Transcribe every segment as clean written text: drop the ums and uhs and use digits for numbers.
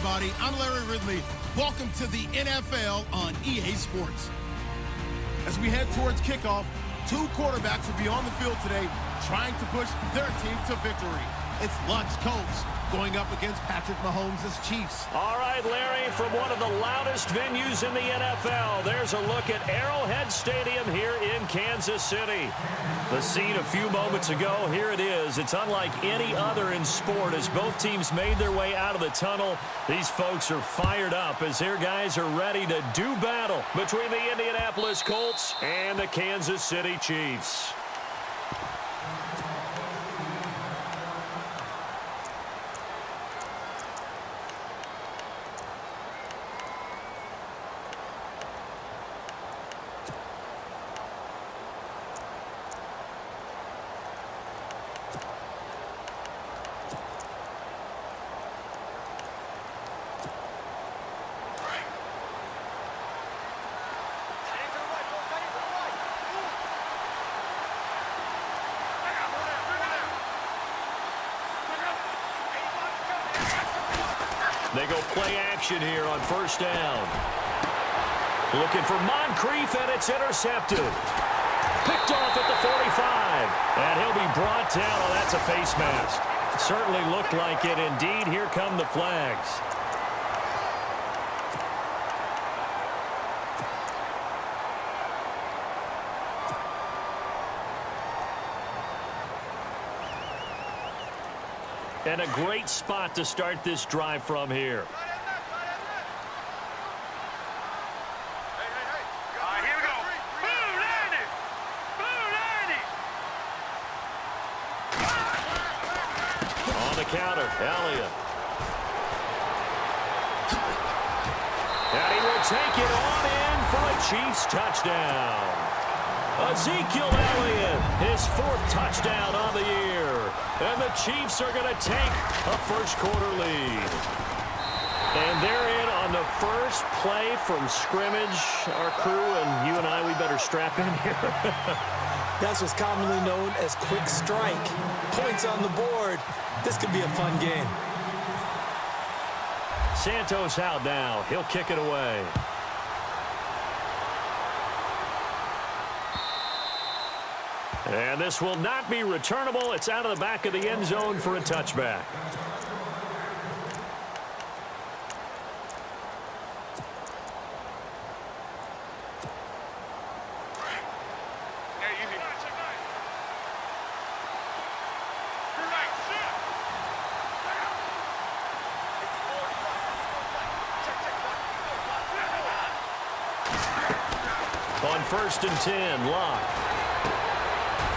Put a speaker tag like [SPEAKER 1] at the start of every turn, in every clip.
[SPEAKER 1] everybody. I'm Larry Ridley. Welcome to the NFL on EA Sports. As we head towards kickoff, two quarterbacks will be on the field today trying to push their team to victory. It's Lunch Colts going up against Patrick Mahomes' Chiefs.
[SPEAKER 2] All right, Larry, from one of the loudest venues in the NFL, there's a look at Arrowhead Stadium here in Kansas City. The scene a few moments ago, here it is. It's unlike any other in sport as both teams made their way out of the tunnel. These folks are fired up as their guys are ready to do battle between the Indianapolis Colts and the Kansas City Chiefs. They go play action here on first down. Looking for Moncrief, and it's intercepted. Picked off at the 45. And he'll be brought down. Oh, that's a face mask. Certainly looked like it. Indeed, here come the flags. And a great spot to start this drive from here.
[SPEAKER 3] Here we go.
[SPEAKER 2] On the counter, Elliott. And he will take it on in for a Chiefs touchdown. Ezekiel Elliott, his fourth touchdown on the year. And the Chiefs are going to take a first-quarter lead. And they're in on the first play from scrimmage. Our crew and you and I, we better strap in here.
[SPEAKER 4] That's what's commonly known as quick strike. Points on the board. This could be a fun game.
[SPEAKER 2] Santos out now. He'll kick it away. And this will not be returnable. It's out of the back of the end zone for a touchback. On first and 10, Locke.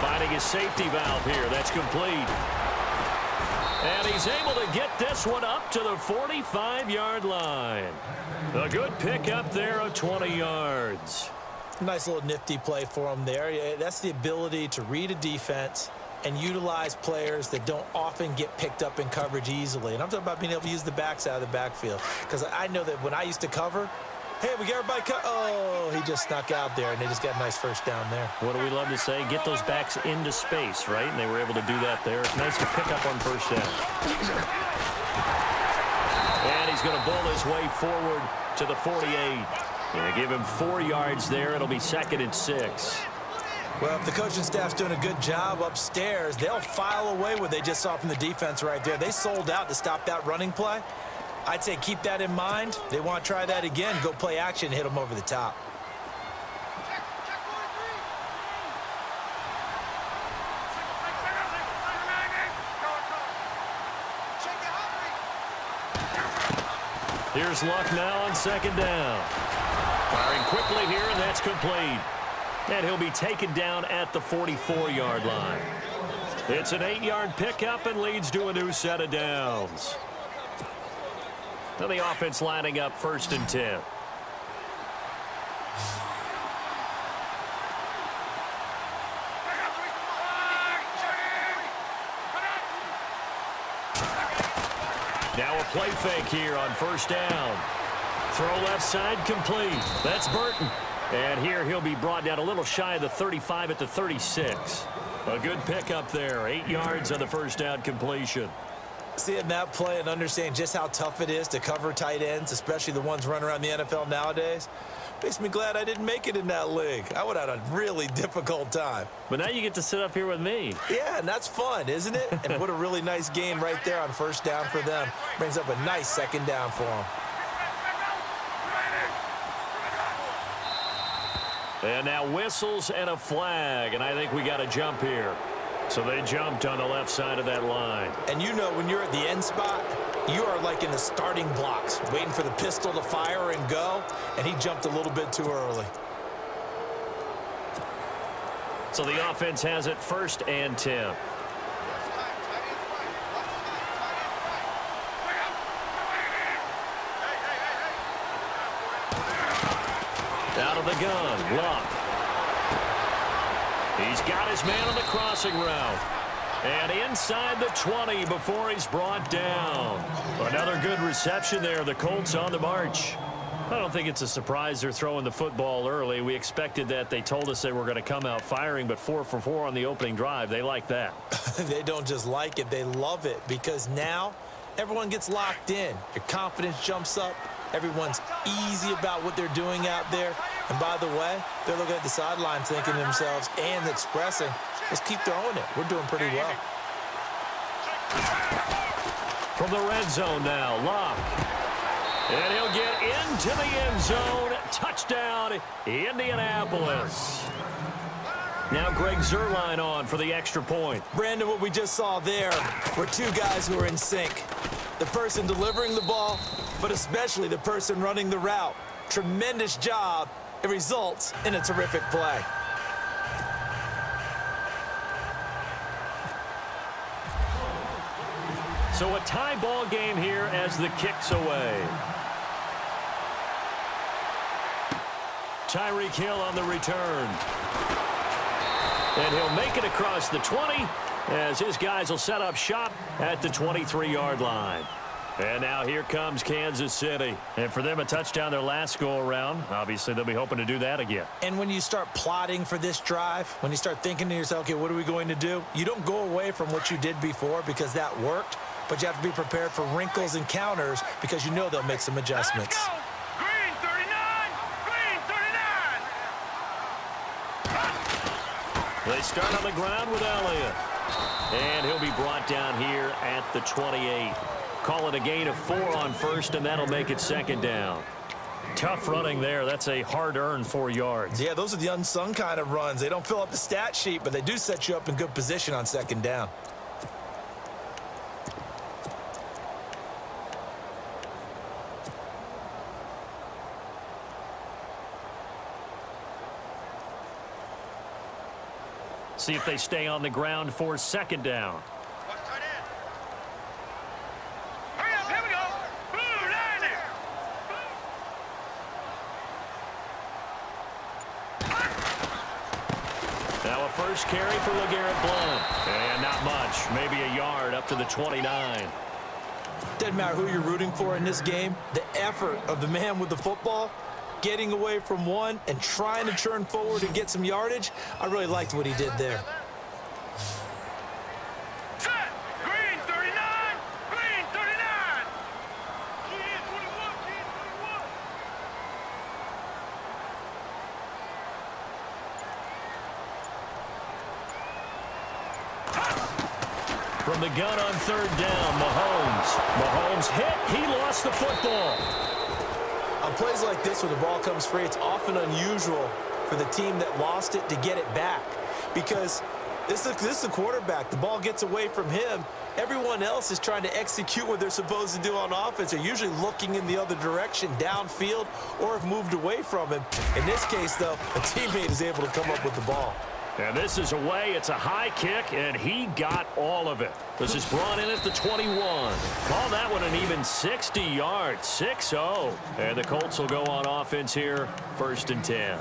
[SPEAKER 2] Finding his safety valve here. That's complete. And he's able to get this one up to the 45-yard line. A good pick up there of 20 yards.
[SPEAKER 4] Nice little nifty play for him there. That's the ability to read a defense and utilize players that don't often get picked up in coverage easily. And I'm talking about being able to use the backs out of the backfield. Because I know that when I used to cover, hey, we got everybody cut. Oh, he just snuck out there, and they just got a nice first down there.
[SPEAKER 2] What do we love to say? Get those backs into space, right? And they were able to do that there. Nice to pick up on first down. And he's going to bowl his way forward to the 48. Yeah, give him 4 yards there. It'll be 2nd and 6.
[SPEAKER 4] Well, if the coaching staff's doing a good job upstairs, they'll file away what they just saw from the defense right there. They sold out to stop that running play. I'd say keep that in mind. They want to try that again, go play action, hit them over the top. Here's Luck now on 2nd down. Firing quickly here, and that's complete. And he'll be taken down at the 44-yard line. It's an 8-yard pickup and leads to a new set of downs. Now the offense lining up 1st and 10. Now a play fake here on 1st down. Throw left side complete. That's Burton. And here he'll be brought down a little shy of the 35 at the 36. A good pickup there. 8 yards on the 1st down completion.
[SPEAKER 3] Seeing that play and understanding just how tough it is to cover tight ends, especially the ones running around the NFL nowadays, makes me glad I didn't make it in that league. I would have had a really difficult time.
[SPEAKER 2] But now you get to sit up here with me.
[SPEAKER 3] Yeah, and that's fun, isn't it? And what a really nice gain right there on first down for them. Brings up a nice second down for them.
[SPEAKER 2] And now whistles and a flag, and I think we got a jump here. So they jumped on the left side of that line.
[SPEAKER 3] And you know when you're at the end spot, you are like in the starting blocks, waiting for the pistol to fire and go, and he jumped a little bit too early.
[SPEAKER 2] So the offense has it 1st and 10. Out of the gun, Luck. He's got his man on the crossing route. And inside the 20 before he's brought down. Another good reception there. The Colts on the march. I don't think it's a surprise they're throwing the football early. We expected that. They told us they were going to come out firing, but 4 for 4 on the opening drive. They like that.
[SPEAKER 3] They don't just like it. They love it because now everyone gets locked in. Your confidence jumps up. Everyone's easy about what they're doing out there. And by the way, they're looking at the sideline thinking to themselves and expressing, let's keep throwing it. We're doing pretty well.
[SPEAKER 2] From the red zone now, Luck. And he'll get into the end zone. Touchdown, Indianapolis. Now Greg Zuerlein on for the extra point.
[SPEAKER 3] Brandon, what we just saw there were two guys who are in sync. The person delivering the ball, but especially the person running the route. Tremendous job. It results in a terrific play.
[SPEAKER 2] So a tie ball game here as the kick's away. Tyreek Hill on the return. And he'll make it across the 20 as his guys will set up shop at the 23-yard line. And now here comes Kansas City. And for them, a touchdown their last go-around. Obviously, they'll be hoping to do that again.
[SPEAKER 3] And when you start plotting for this drive, when you start thinking to yourself, okay, what are we going to do? You don't go away from what you did before because that worked, but you have to be prepared for wrinkles and counters because you know they'll make some adjustments.
[SPEAKER 5] Let's go! Green 39! Green 39!
[SPEAKER 2] They start on the ground with Elliott. And he'll be brought down here at the 28. Call it a gain of 4 on first, and that'll make it second down. Tough running there. That's a hard-earned 4 yards.
[SPEAKER 3] Yeah, those are the unsung kind of runs. They don't fill up the stat sheet, but they do set you up in good position on second down.
[SPEAKER 2] See if they stay on the ground for second down.
[SPEAKER 5] Hurry up, here we go. Blue, line there.
[SPEAKER 2] Now a first carry for LeGarrette Blount. And not much. Maybe a yard up to the 29.
[SPEAKER 3] Doesn't matter who you're rooting for in this game. The effort of the man with the football, getting away from one and trying to turn forward and get some yardage, I really liked what he did there.
[SPEAKER 5] Set. Green 39! Green 39! Kid 21, kid 21!
[SPEAKER 2] From the gun on third down, Mahomes. Mahomes hit. He lost the football.
[SPEAKER 3] On plays like this where the ball comes free, it's often unusual for the team that lost it to get it back because this is a quarterback. The ball gets away from him. Everyone else is trying to execute what they're supposed to do on offense. They're usually looking in the other direction, downfield, or have moved away from him. In this case, though, a teammate is able to come up with the ball.
[SPEAKER 2] And this is away. It's a high kick, and he got all of it. This is brought in at the 21. Call that one an even 60 yards, 6-0. And the Colts will go on offense here, 1st and 10.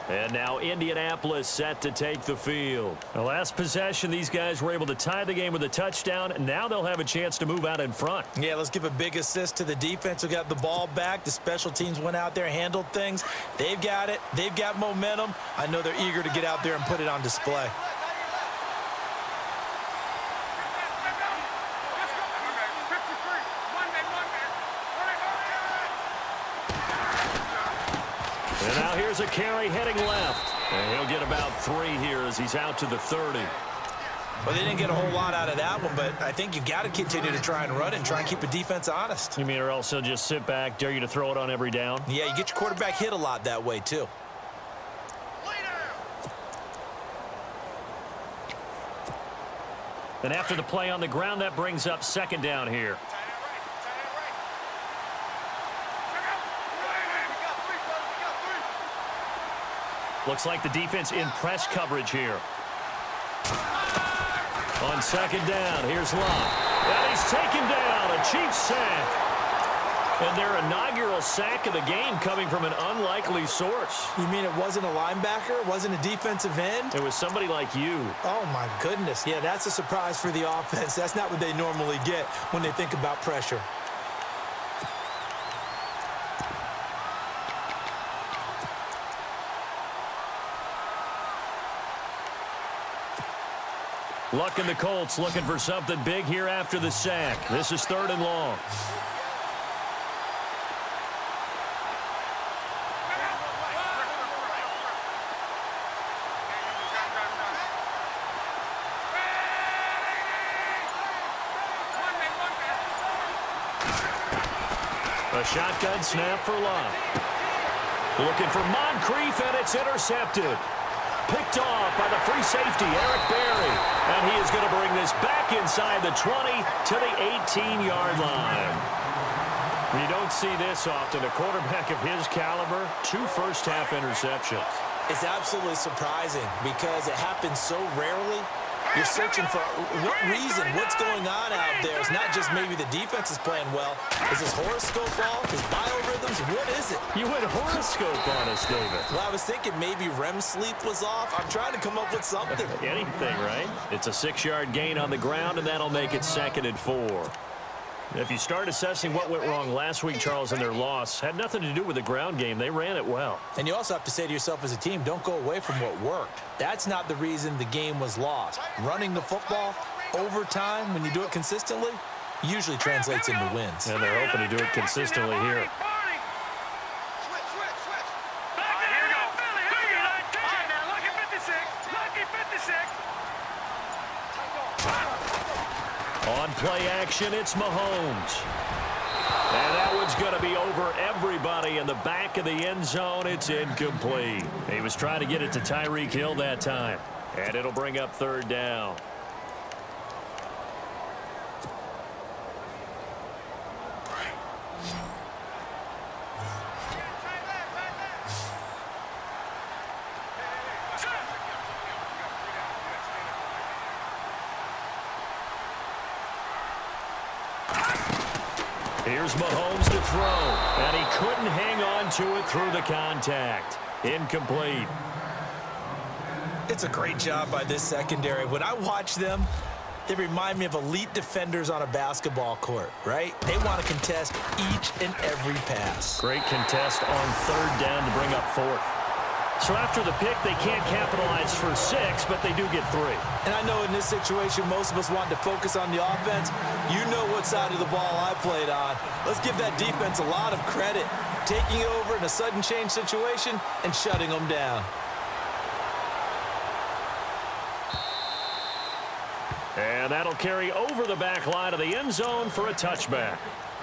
[SPEAKER 2] And now Indianapolis set to take the field. The last possession, these guys were able to tie the game with a touchdown. Now they'll have a chance to move out in front.
[SPEAKER 3] Yeah, let's give a big assist to the defense who got the ball back. The special teams went out there, handled things. They've got it. They've got momentum. I know they're eager to get out there and put it on display.
[SPEAKER 2] And now here's a carry heading left. And he'll get about 3 here as he's out to the 30.
[SPEAKER 3] Well, they didn't get a whole lot out of that one, but I think you've got to continue to try and run and try and keep the defense honest.
[SPEAKER 2] You mean or else he'll just sit back, dare you to throw it on every down?
[SPEAKER 3] Yeah, you get your quarterback hit a lot that way, too.
[SPEAKER 2] And after the play on the ground, that brings up 2nd down here. Looks like the defense in press coverage here. On 2nd down, here's Love. And he's taken down, a Chiefs sack. And their inaugural sack of the game coming from an unlikely source.
[SPEAKER 3] You mean it wasn't a linebacker? It wasn't a defensive end?
[SPEAKER 2] It was somebody like you.
[SPEAKER 3] Oh, my goodness. Yeah, that's a surprise for the offense. That's not what they normally get when they think about pressure.
[SPEAKER 2] Luck and the Colts looking for something big here after the sack. This is 3rd and long. A shotgun snap for Love. Looking for Moncrief, and it's intercepted. Picked off by the free safety, Eric Berry. And he is going to bring this back inside the 20 to the 18-yard line. You don't see this often. A quarterback of his caliber, 2 first-half interceptions.
[SPEAKER 3] It's absolutely surprising because it happens so rarely. You're searching for what reason, what's going on out there. It's not just maybe the defense is playing well. Is his horoscope off? His biorhythms? What is it?
[SPEAKER 2] You went horoscope on us, David.
[SPEAKER 3] Well, I was thinking maybe REM sleep was off. I'm trying to come up with something.
[SPEAKER 2] Anything, right? It's a 6-yard gain on the ground, and that'll make it 2nd and 4. If you start assessing what went wrong last week, Charles, in their loss, had nothing to do with the ground game. They ran it well.
[SPEAKER 3] And you also have to say to yourself as a team, don't go away from what worked. That's not the reason the game was lost. Running the football over time, when you do it consistently, usually translates into wins.
[SPEAKER 2] And they're hoping to do it consistently here. On play action, it's Mahomes. And that one's going to be over everybody in the back of the end zone. It's incomplete. He was trying to get it to Tyreek Hill that time. And it'll bring up 3rd down. Here's Mahomes to throw, and he couldn't hang on to it through the contact. Incomplete.
[SPEAKER 3] It's a great job by this secondary. When I watch them, they remind me of elite defenders on a basketball court, right? They want to contest each and every pass.
[SPEAKER 2] Great contest on 3rd down to bring up 4th. So after the pick, they can't capitalize for 6, but they do get 3.
[SPEAKER 3] And I know in this situation, most of us want to focus on the offense. You know what side of the ball I played on. Let's give that defense a lot of credit, taking it over in a sudden change situation and shutting them down.
[SPEAKER 2] And that'll carry over the back line of the end zone for a touchback.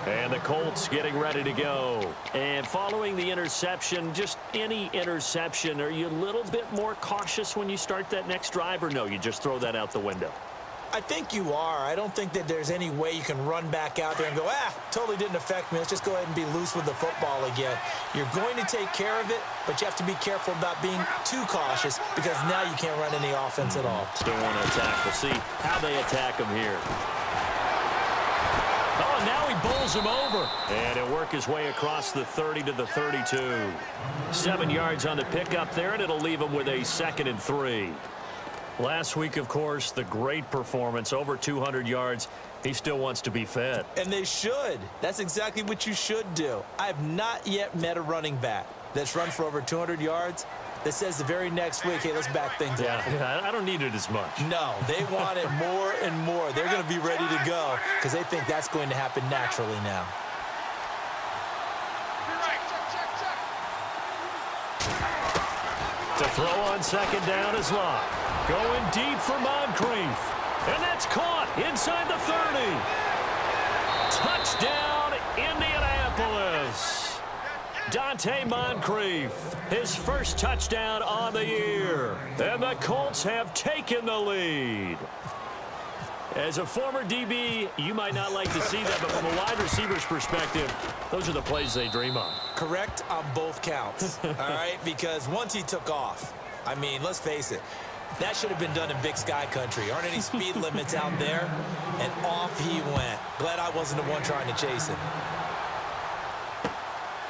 [SPEAKER 2] And the Colts getting ready to go. And following the interception, just any interception, are you a little bit more cautious when you start that next drive, or no, you just throw that out the window?
[SPEAKER 3] I think you are. I don't think that there's any way you can run back out there and go, totally didn't affect me. Let's just go ahead and be loose with the football again. You're going to take care of it, but you have to be careful about being too cautious because now you can't run any offense at all.
[SPEAKER 2] Still want to attack. We'll see how they attack him here. Oh, and now he bowls him over. And he'll work his way across the 30 to the 32. 7 yards on the pickup there, and it'll leave him with a 2nd and 3. Last week, of course, the great performance, over 200 yards. He still wants to be fed.
[SPEAKER 3] And they should. That's exactly what you should do. I have not yet met a running back that's run for over 200 yards that says the very next week, hey, let's back things up.
[SPEAKER 2] Yeah, I don't need it as much.
[SPEAKER 3] No, they want it more and more. They're going to be ready to go because they think that's going to happen naturally now.
[SPEAKER 2] To throw on second down is Locke. Going deep for Moncrief. And that's caught inside the 30. Touchdown, Indianapolis. Dante Moncrief, his first touchdown on the year. And the Colts have taken the lead. As a former DB, you might not like to see that, but from a wide receiver's perspective, those are the plays they dream of.
[SPEAKER 3] Correct on both counts, all right? Because once he took off, I mean, let's face it, that should have been done in Big Sky country. Aren't any speed limits out there? And off he went. Glad I wasn't the one trying to chase him.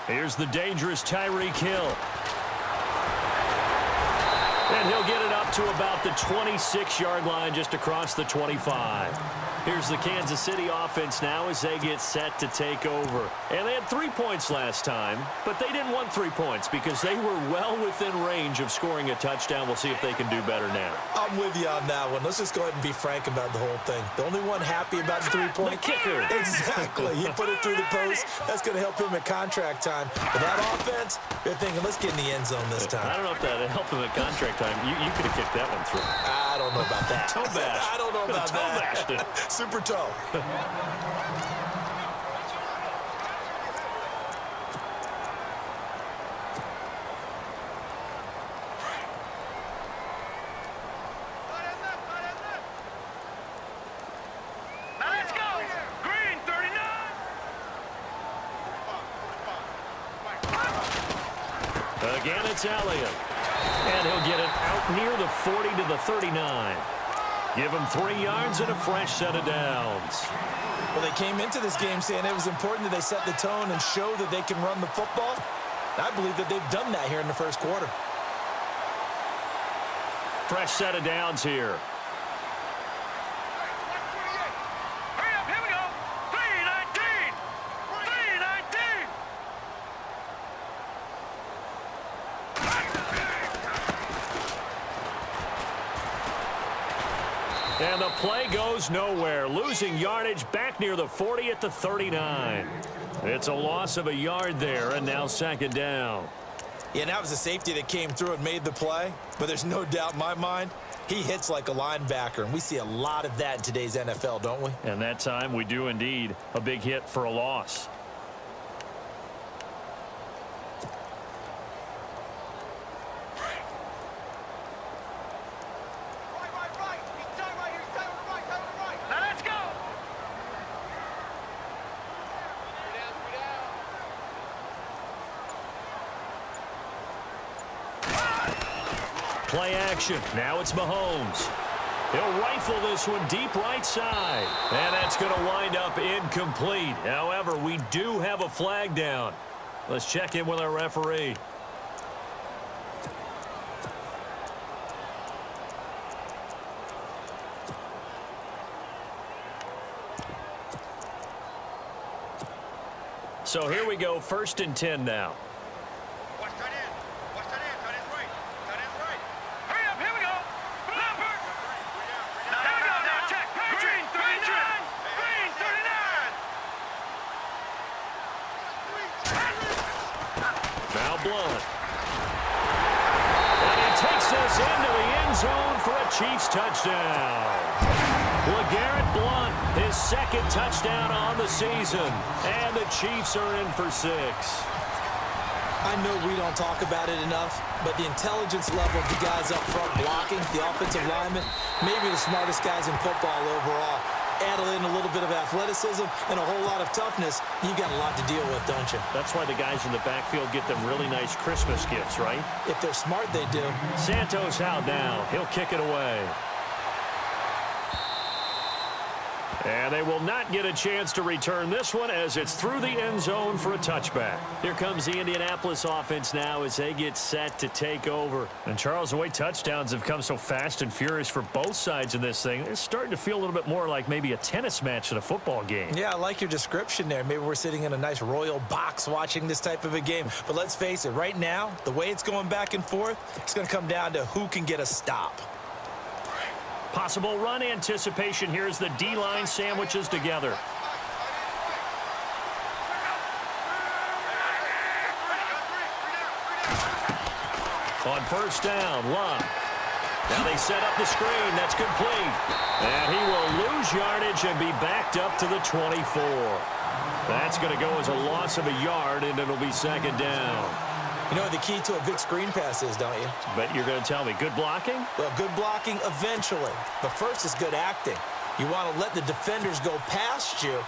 [SPEAKER 2] Here's the dangerous Tyreek Hill. And he'll get it up to about the 26-yard line, just across the 25. Here's the Kansas City offense now as they get set to take over. And they had 3 points last time, but they didn't want 3 points because they were well within range of scoring a touchdown. We'll see if they can do better now.
[SPEAKER 3] I'm with you on that one. Let's just go ahead and be frank about the whole thing. The only one happy about the 3-point
[SPEAKER 2] kicker.
[SPEAKER 3] Exactly. He put it through the post. That's going to help him at contract time. But that offense, they're thinking, let's get in the end zone this time.
[SPEAKER 2] I don't know if that helped him at contract time. You could have kicked that one through.
[SPEAKER 3] I don't know about that.
[SPEAKER 2] Toe bash.
[SPEAKER 3] I don't know about
[SPEAKER 2] toe
[SPEAKER 3] that.
[SPEAKER 2] bashed it.
[SPEAKER 3] Super toe.
[SPEAKER 5] Now let's go. Green 39.
[SPEAKER 2] Again, it's Elliott. And he'll get it out near the 40 to the 39. Give him 3 yards and a fresh set of downs.
[SPEAKER 3] Well, they came into this game saying it was important that they set the tone and show that they can run the football. I believe that they've done that here in the first quarter.
[SPEAKER 2] Fresh set of downs here.
[SPEAKER 5] Hurry up, here we go. 319. 319.
[SPEAKER 2] And the play goes nowhere. Losing yardage back near the 40 at the 39. It's a loss of a yard there, and now second down.
[SPEAKER 3] Yeah, and that was a safety that came through and made the play. But there's no doubt in my mind, he hits like a linebacker. And we see a lot of that in today's NFL, don't we?
[SPEAKER 2] And that time we do indeed. A big hit for a loss.
[SPEAKER 5] Now let's go.
[SPEAKER 2] Play action. Now it's Mahomes. He'll rifle this one deep right side. And that's going to wind up incomplete. However, we do have a flag down. Let's check in with our referee. So here we go, 1st and 10 now.
[SPEAKER 5] Watch tight end. Watch tight end. Tight end's right. Tight end's right. Hurry up, here we go. Blumper. Now here we go. Now check. Green 39. Green 39.
[SPEAKER 2] Now Blunt. And he takes this into the end zone for a Chiefs touchdown. LeGarrette Blunt, his 2nd touchdown on the season. And the Chiefs are in for 6.
[SPEAKER 3] I know we don't talk about it enough, but the intelligence level of the guys up front blocking, the offensive linemen, maybe the smartest guys in football overall. Add in a little bit of athleticism and a whole lot of toughness, you got a lot to deal with, don't you?
[SPEAKER 2] That's why the guys in the backfield get them really nice Christmas gifts, right?
[SPEAKER 3] If they're smart, they do.
[SPEAKER 2] Santos out now. He'll kick it away. And they will not get a chance to return this one as it's through the end zone for a touchback. Here comes the Indianapolis offense now as they get set to take over. And Charles, the way touchdowns have come so fast and furious for both sides in this thing, it's starting to feel a little bit more like maybe a tennis match than a football game.
[SPEAKER 3] Yeah, I like your description there. Maybe we're sitting in a nice royal box watching this type of a game. But let's face it, right now, the way it's going back and forth, it's going to come down to who can get a stop.
[SPEAKER 2] Possible run anticipation here as the D-line sandwiches together. On first down, Luck. Now they set up the screen. That's complete. And he will lose yardage and be backed up to the 24. That's going to go as a loss of a yard, and it'll be second down.
[SPEAKER 3] You know what the key to a good screen pass is, don't you?
[SPEAKER 2] But you're going to tell me good blocking?
[SPEAKER 3] Well, good blocking eventually. But first is good acting. You want to let the defenders go past you,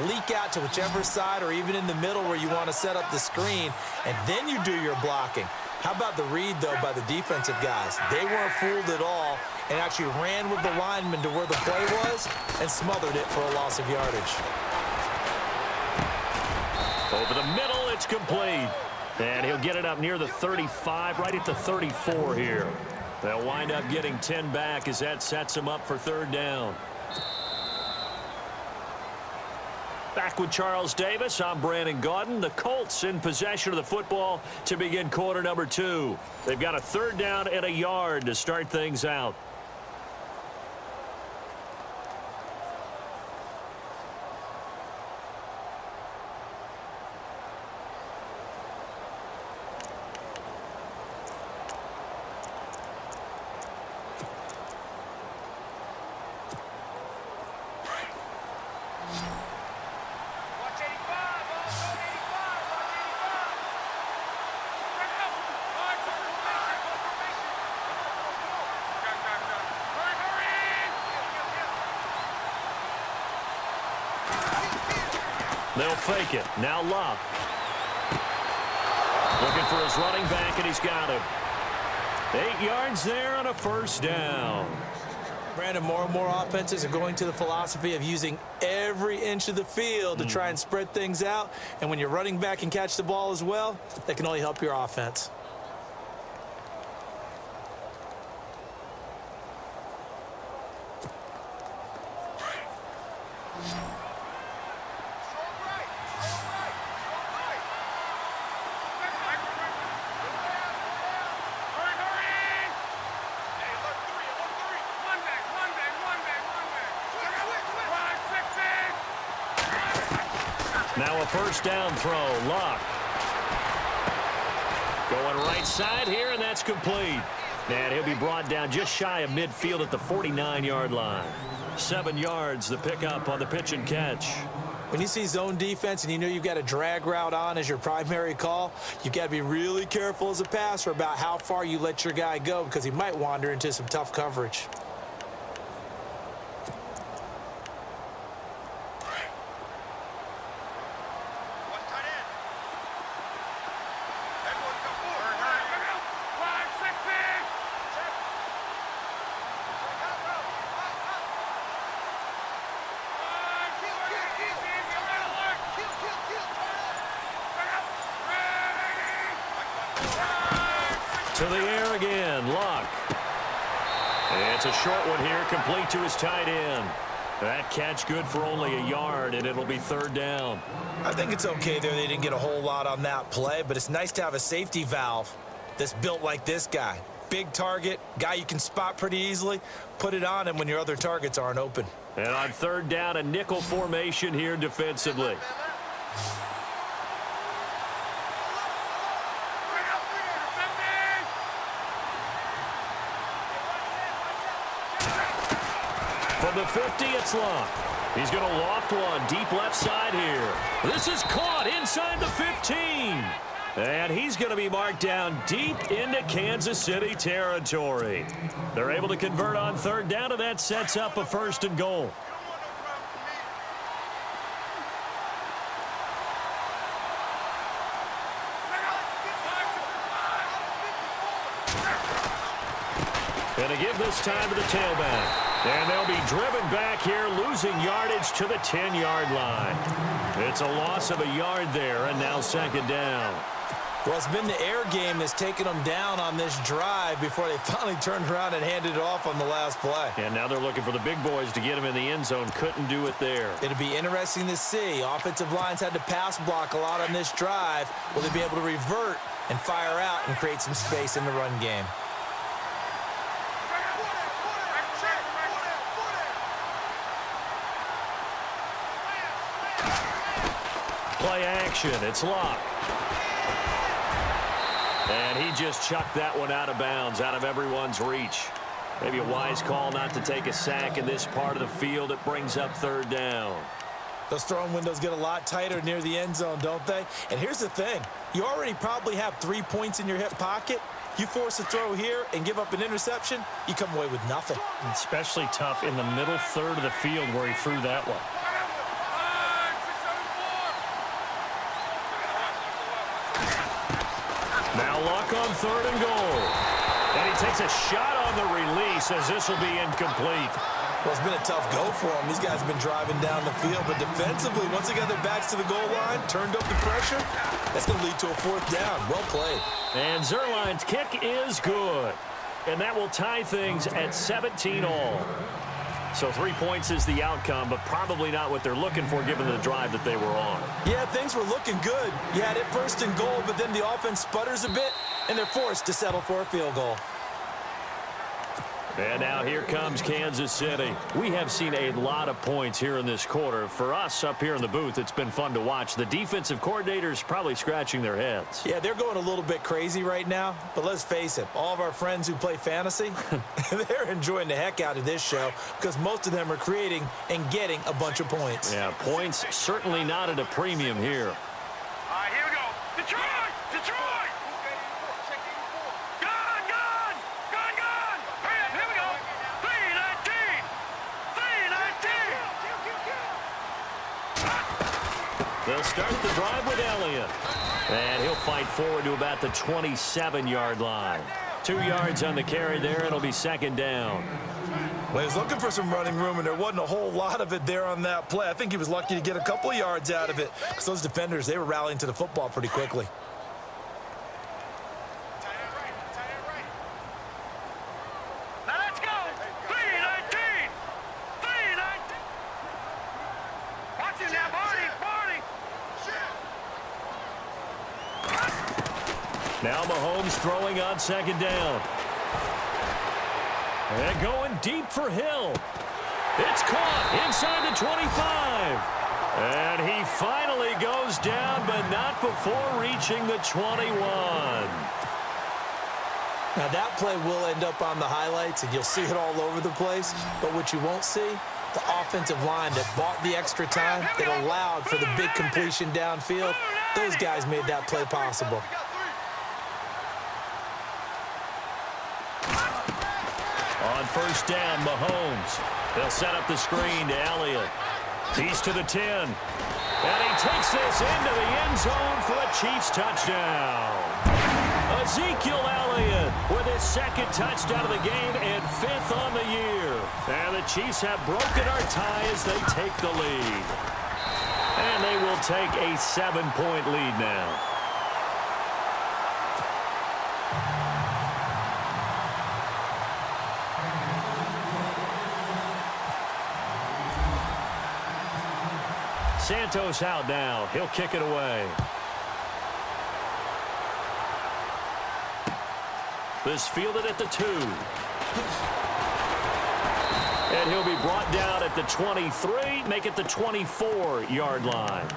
[SPEAKER 3] leak out to whichever side or even in the middle where you want to set up the screen, and then you do your blocking. How about the read, though, by the defensive guys? They weren't fooled at all and actually ran with the lineman to where the play was and smothered it for a loss of yardage.
[SPEAKER 2] Over the middle, it's complete. And he'll get it up near the 35, right at the 34 here. They'll wind up getting 10 back as that sets them up for third down. Back with Charles Davis, I'm Brandon Gawd. The Colts in possession of the football to begin quarter number 2. They've got a third down and a yard to start things out. They'll fake it. Now Love. Looking for his running back, and he's got him. 8 yards there on a first down.
[SPEAKER 3] Brandon, more and more offenses are going to the philosophy of using every inch of the field to try and spread things out. And when your running back can catch the ball as well, that can only help your offense.
[SPEAKER 2] Now a first down throw. Luck. Going right side here, and that's complete. And he'll be brought down just shy of midfield at the 49-yard line. 7 yards, the pickup on the pitch and catch.
[SPEAKER 3] When you see zone defense and you know you've got a drag route on as your primary call, you've got to be really careful as a passer about how far you let your guy go because he might wander into some tough coverage.
[SPEAKER 2] To the air again, Luck. It's a short one here, complete to his tight end. That catch good for only a yard, and it'll be third down.
[SPEAKER 3] I think it's okay there. They didn't get a whole lot on that play, but it's nice to have a safety valve that's built like this guy. Big target, guy you can spot pretty easily. Put it on him when your other targets aren't open.
[SPEAKER 2] And on third down, a nickel formation here defensively. From the 50, it's Luck. He's going to loft one deep left side here. This is caught inside the 15. And he's going to be marked down deep into Kansas City territory. They're able to convert on third down, and that sets up a first and goal. And to give this time to the tailback. And they'll be driven back here, losing yardage to the 10-yard line. It's a loss of a yard there, and now second down.
[SPEAKER 3] Well, it's been the air game that's taken them down on this drive before they finally turned around and handed it off on the last play.
[SPEAKER 2] And now they're looking for the big boys to get him in the end zone. Couldn't do it there.
[SPEAKER 3] It'll be interesting to see. Offensive lines had to pass block a lot on this drive. Will they be able to revert and fire out and create some space in the run game? Play
[SPEAKER 2] action. It's Luck. And he just chucked that one out of bounds, out of everyone's reach. Maybe a wise call not to take a sack in this part of the field. It brings up third down.
[SPEAKER 3] Those throwing windows get a lot tighter near the end zone, don't they? And here's the thing. You already probably have 3 points in your hip pocket. You force a throw here and give up an interception, you come away with nothing.
[SPEAKER 4] Especially tough in the middle third of the field where he threw that one. Now Luck on 3rd and goal. And he takes a shot on the release as this will be incomplete.
[SPEAKER 3] Well, it's been a tough go for them. These guys have been driving down the field, but defensively, once they got their backs to the goal line, turned up the pressure, that's going to lead to a 4th down. Well played.
[SPEAKER 2] And Zerline's kick is good. And that will tie things at 17 all. So 3 points is the outcome, but probably not what they're looking for given the drive that they were on.
[SPEAKER 3] Yeah, things were looking good. You had it 1st and goal, but then the offense sputters a bit, and they're forced to settle for a field goal.
[SPEAKER 2] And now here comes Kansas City. We have seen a lot of points here in this quarter. For us up here in the booth, it's been fun to watch. The defensive coordinators probably scratching their heads.
[SPEAKER 3] Yeah, they're going a little bit crazy right now, but let's face it, all of our friends who play fantasy, they're enjoying the heck out of this show because most of them are creating and getting a bunch of points.
[SPEAKER 2] Yeah, points certainly not at a premium here.
[SPEAKER 5] All right, here we go. Detroit! Detroit! Gone! Gone! Gone! Gone! Hurry up, here we go. 319! 319!
[SPEAKER 2] They'll start the drive with Elliott. And he'll fight forward to about the 27-yard line. 2 yards on the carry there. It'll be 2nd down.
[SPEAKER 3] Well, he was looking for some running room, and there wasn't a whole lot of it there on that play. I think he was lucky to get a couple of yards out of it because those defenders, they were rallying to the football pretty quickly.
[SPEAKER 5] Now let's go! 319! 319! Watch it now, Barney! Barney!
[SPEAKER 2] Now Mahomes throwing on 2nd down. And going deep for Hill. It's caught inside the 25. And he finally goes down, but not before reaching the 21.
[SPEAKER 3] Now, that play will end up on the highlights, and you'll see it all over the place. But what you won't see, the offensive line that bought the extra time, that allowed for the big completion downfield, those guys made that play possible.
[SPEAKER 2] On 1st down, Mahomes. They'll set up the screen to Elliott. He's to the 10. And he takes this into the end zone for a Chiefs touchdown. Ezekiel Elliott with his 2nd touchdown of the game and 5th on the year. And the Chiefs have broken our tie as they take the lead. And they will take a 7-point lead now. Santos out now. He'll kick it away. This fielded at the 2. And he'll be brought down at the 23, make it the 24-yard line.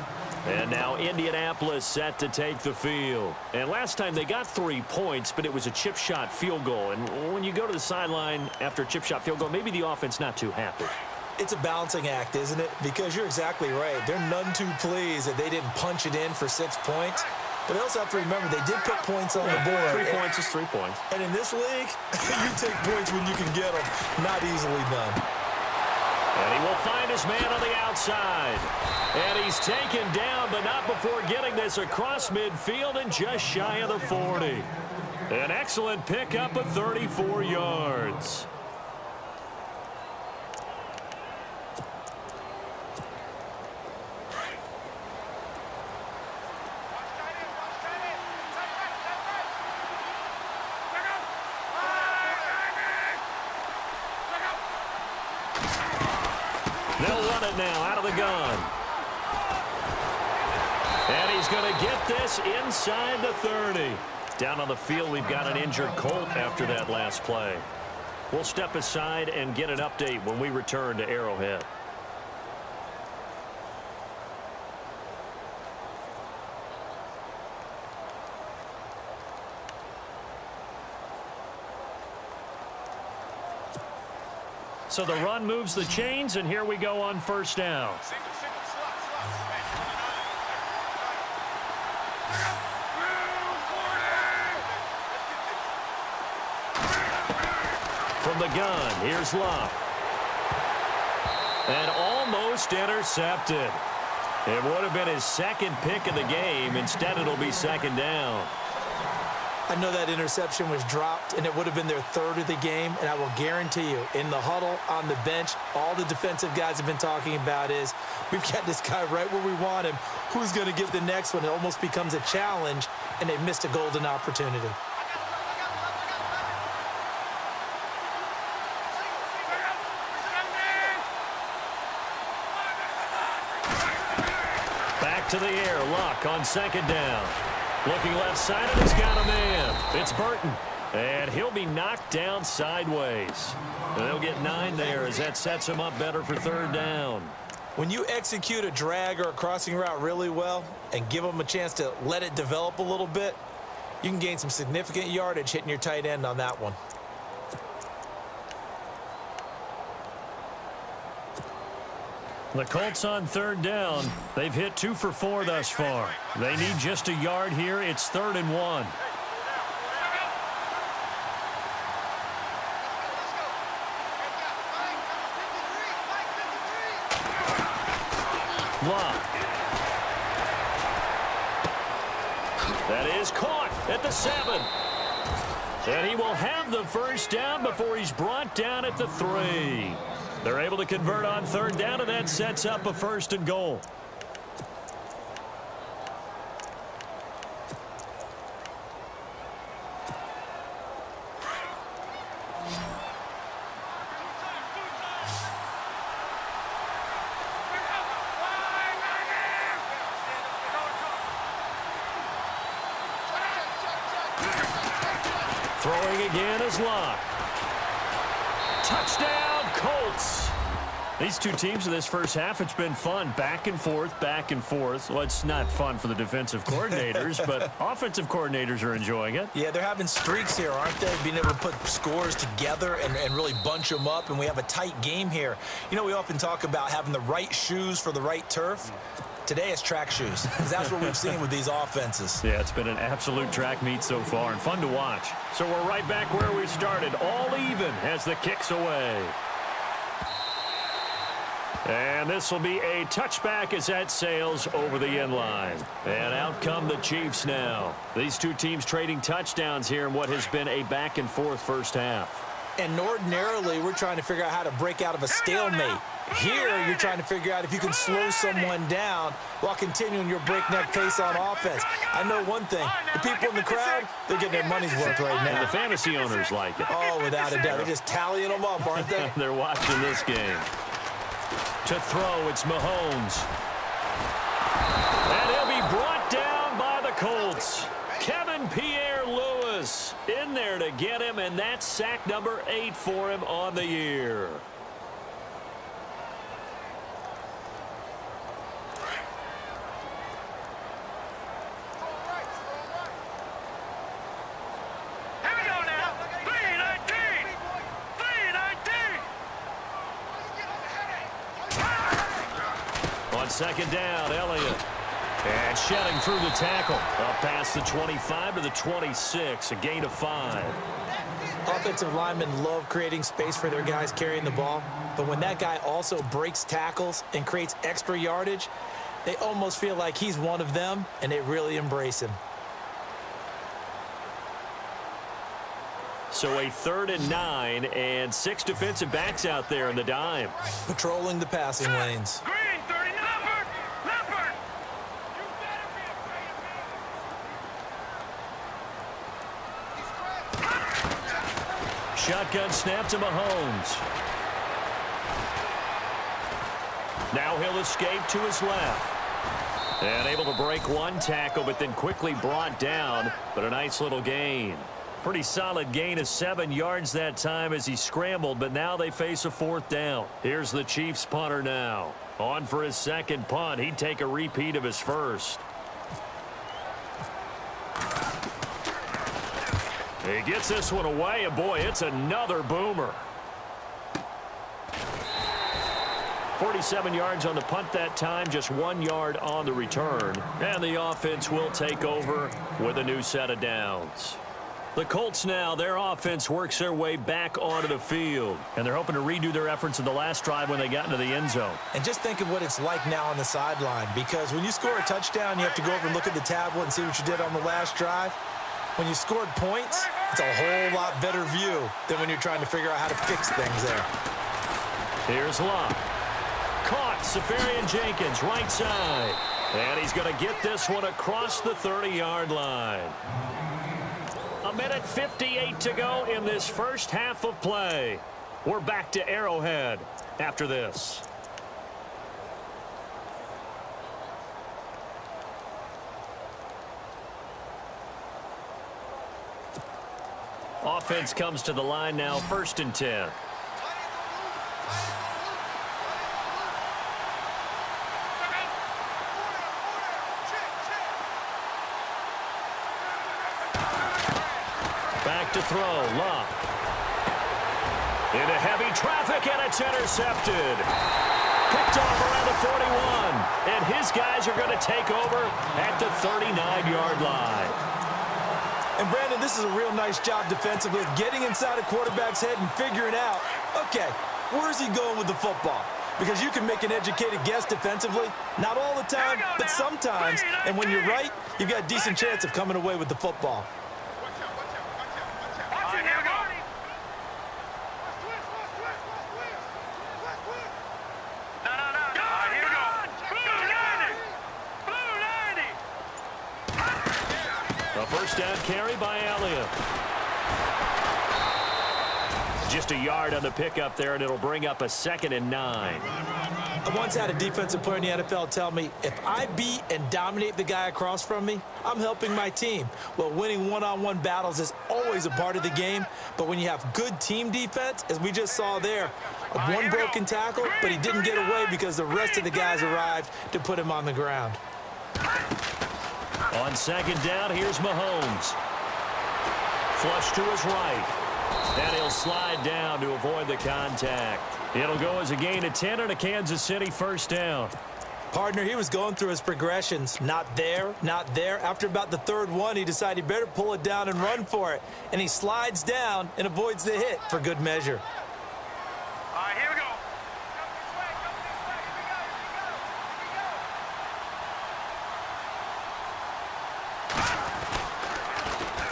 [SPEAKER 2] And now Indianapolis set to take the field. And last time they got 3 points, but it was a chip shot field goal. And when you go to the sideline after a chip shot field goal, maybe the offense not too happy.
[SPEAKER 3] It's a balancing act, isn't it? Because you're exactly right. They're none too pleased that they didn't punch it in for 6 points. But they also have to remember they did put points on the board.
[SPEAKER 2] 3 points is 3 points.
[SPEAKER 3] And in this league, you take points when you can get them. Not easily done.
[SPEAKER 2] And he will find his man on the outside. And he's taken down, but not before getting this across midfield and just shy of the 40. An excellent pickup of 34 yards. They'll run it now out of the gun. And he's going to get this inside the 30. Down on the field, we've got an injured Colt after that last play. We'll step aside and get an update when we return to Arrowhead. So the run moves the chains, and here we go on first down. From the gun, here's Luck. And almost intercepted. It would have been his second pick of the game. Instead, it'll be second down.
[SPEAKER 3] I know that interception was dropped, and it would have been their third of the game, and I will guarantee you, in the huddle, on the bench, all the defensive guys have been talking about is, we've got this guy right where we want him. Who's going to get the next one? It almost becomes a challenge, and they missed a golden opportunity.
[SPEAKER 2] Back to the air, Luck on second down. Looking left-sided, he's got a man. It's Burton, and he'll be knocked down sideways. And they'll get 9 there as that sets him up better for third down.
[SPEAKER 3] When you execute a drag or a crossing route really well and give them a chance to let it develop a little bit, you can gain some significant yardage hitting your tight end on that one.
[SPEAKER 2] The Colts on third down. They've hit 2 for 4 thus far. They need just a yard here. It's 3rd and 1. Luck. That is caught at the 7. And he will have the first down before he's brought down at the 3. They're able to convert on third down, and that sets up a 1st and goal. Throwing again is Luck. Touchdown, Colts. These two teams in this first half, it's been fun. Back and forth, back and forth. Well, it's not fun for the defensive coordinators, but offensive coordinators are enjoying it.
[SPEAKER 3] Yeah, they're having streaks here, aren't they? Being able to put scores together and really bunch them up, and we have a tight game here. You know, we often talk about having the right shoes for the right turf. Today it's track shoes, because that's what we've seen with these offenses.
[SPEAKER 2] Yeah, it's been an absolute track meet so far and fun to watch. So we're right back where we started, all even as the kick's away. And this will be a touchback as that sails over the end line. And out come the Chiefs now. These two teams trading touchdowns here in what has been a back-and-forth first half.
[SPEAKER 3] And ordinarily, we're trying to figure out how to break out of a stalemate. Here, you're trying to figure out if you can slow someone down while continuing your breakneck pace on offense. I know one thing. The people in the crowd, they're getting their money's worth right now.
[SPEAKER 2] And the fantasy owners like it.
[SPEAKER 3] Oh, without a doubt. They're just tallying them up, aren't they?
[SPEAKER 2] They're watching this game. To throw, it's Mahomes. And he'll be brought down by the Colts. Kevin Pierre-Louis in there to get him, and that's sack number 8 for him on the year. On second down, Elliott. And shedding through the tackle. Up past the 25 to the 26, a gain of 5.
[SPEAKER 3] Offensive linemen love creating space for their guys carrying the ball, but when that guy also breaks tackles and creates extra yardage, they almost feel like he's one of them, and they really embrace him.
[SPEAKER 2] So a 3rd and 9, and 6 defensive backs out there in the dime.
[SPEAKER 3] Patrolling the passing lanes.
[SPEAKER 2] Shotgun snap to Mahomes. Now he'll escape to his left. And able to break one tackle, but then quickly brought down. But a nice little gain. Pretty solid gain of 7 yards that time as he scrambled, but now they face a 4th down. Here's the Chiefs punter now. On for his second punt. He'd take a repeat of his first. He gets this one away, and boy, it's another boomer. 47 yards on the punt that time, just 1 yard on the return. And the offense will take over with a new set of downs. The Colts now, their offense works their way back onto the field. And they're hoping to redo their efforts in the last drive when they got into the end zone.
[SPEAKER 3] And just think of what it's like now on the sideline, because when you score a touchdown, you have to go over and look at the tablet and see what you did on the last drive. When you scored points, it's a whole lot better view than when you're trying to figure out how to fix things there.
[SPEAKER 2] Here's Locke. Caught, Safarian Jenkins, right side. And he's going to get this one across the 30-yard line. 1:58 to go in this first half of play. We're back to Arrowhead after this. Offense comes to the line now, 1st and 10. Back to throw, Locke. Into heavy traffic, and it's intercepted. Picked off around the 41. And his guys are going to take over at the 39-yard line.
[SPEAKER 3] And, Brandon, this is a real nice job defensively of getting inside a quarterback's head and figuring out, okay, where's he going with the football? Because you can make an educated guess defensively, not all the time, but sometimes. And when you're right, you've got a decent chance of coming away with the football.
[SPEAKER 2] First down carry by Elliott. Just a yard on the pickup there, and it'll bring up a 2nd and 9.
[SPEAKER 3] I once had a defensive player in the NFL tell me, if I beat and dominate the guy across from me, I'm helping my team. Well, winning one-on-one battles is always a part of the game, but when you have good team defense, as we just saw there, one broken tackle, but he didn't get away because the rest of the guys arrived to put him on the ground.
[SPEAKER 2] On 2nd down, here's Mahomes. Flush to his right. And he'll slide down to avoid the contact. It'll go as a gain of 10 and a Kansas City 1st down.
[SPEAKER 3] Partner, he was going through his progressions. Not there, not there. After about the 3rd one, he decided he better pull it down and run for it. And he slides down and avoids the hit for good measure.
[SPEAKER 5] All right, here we go.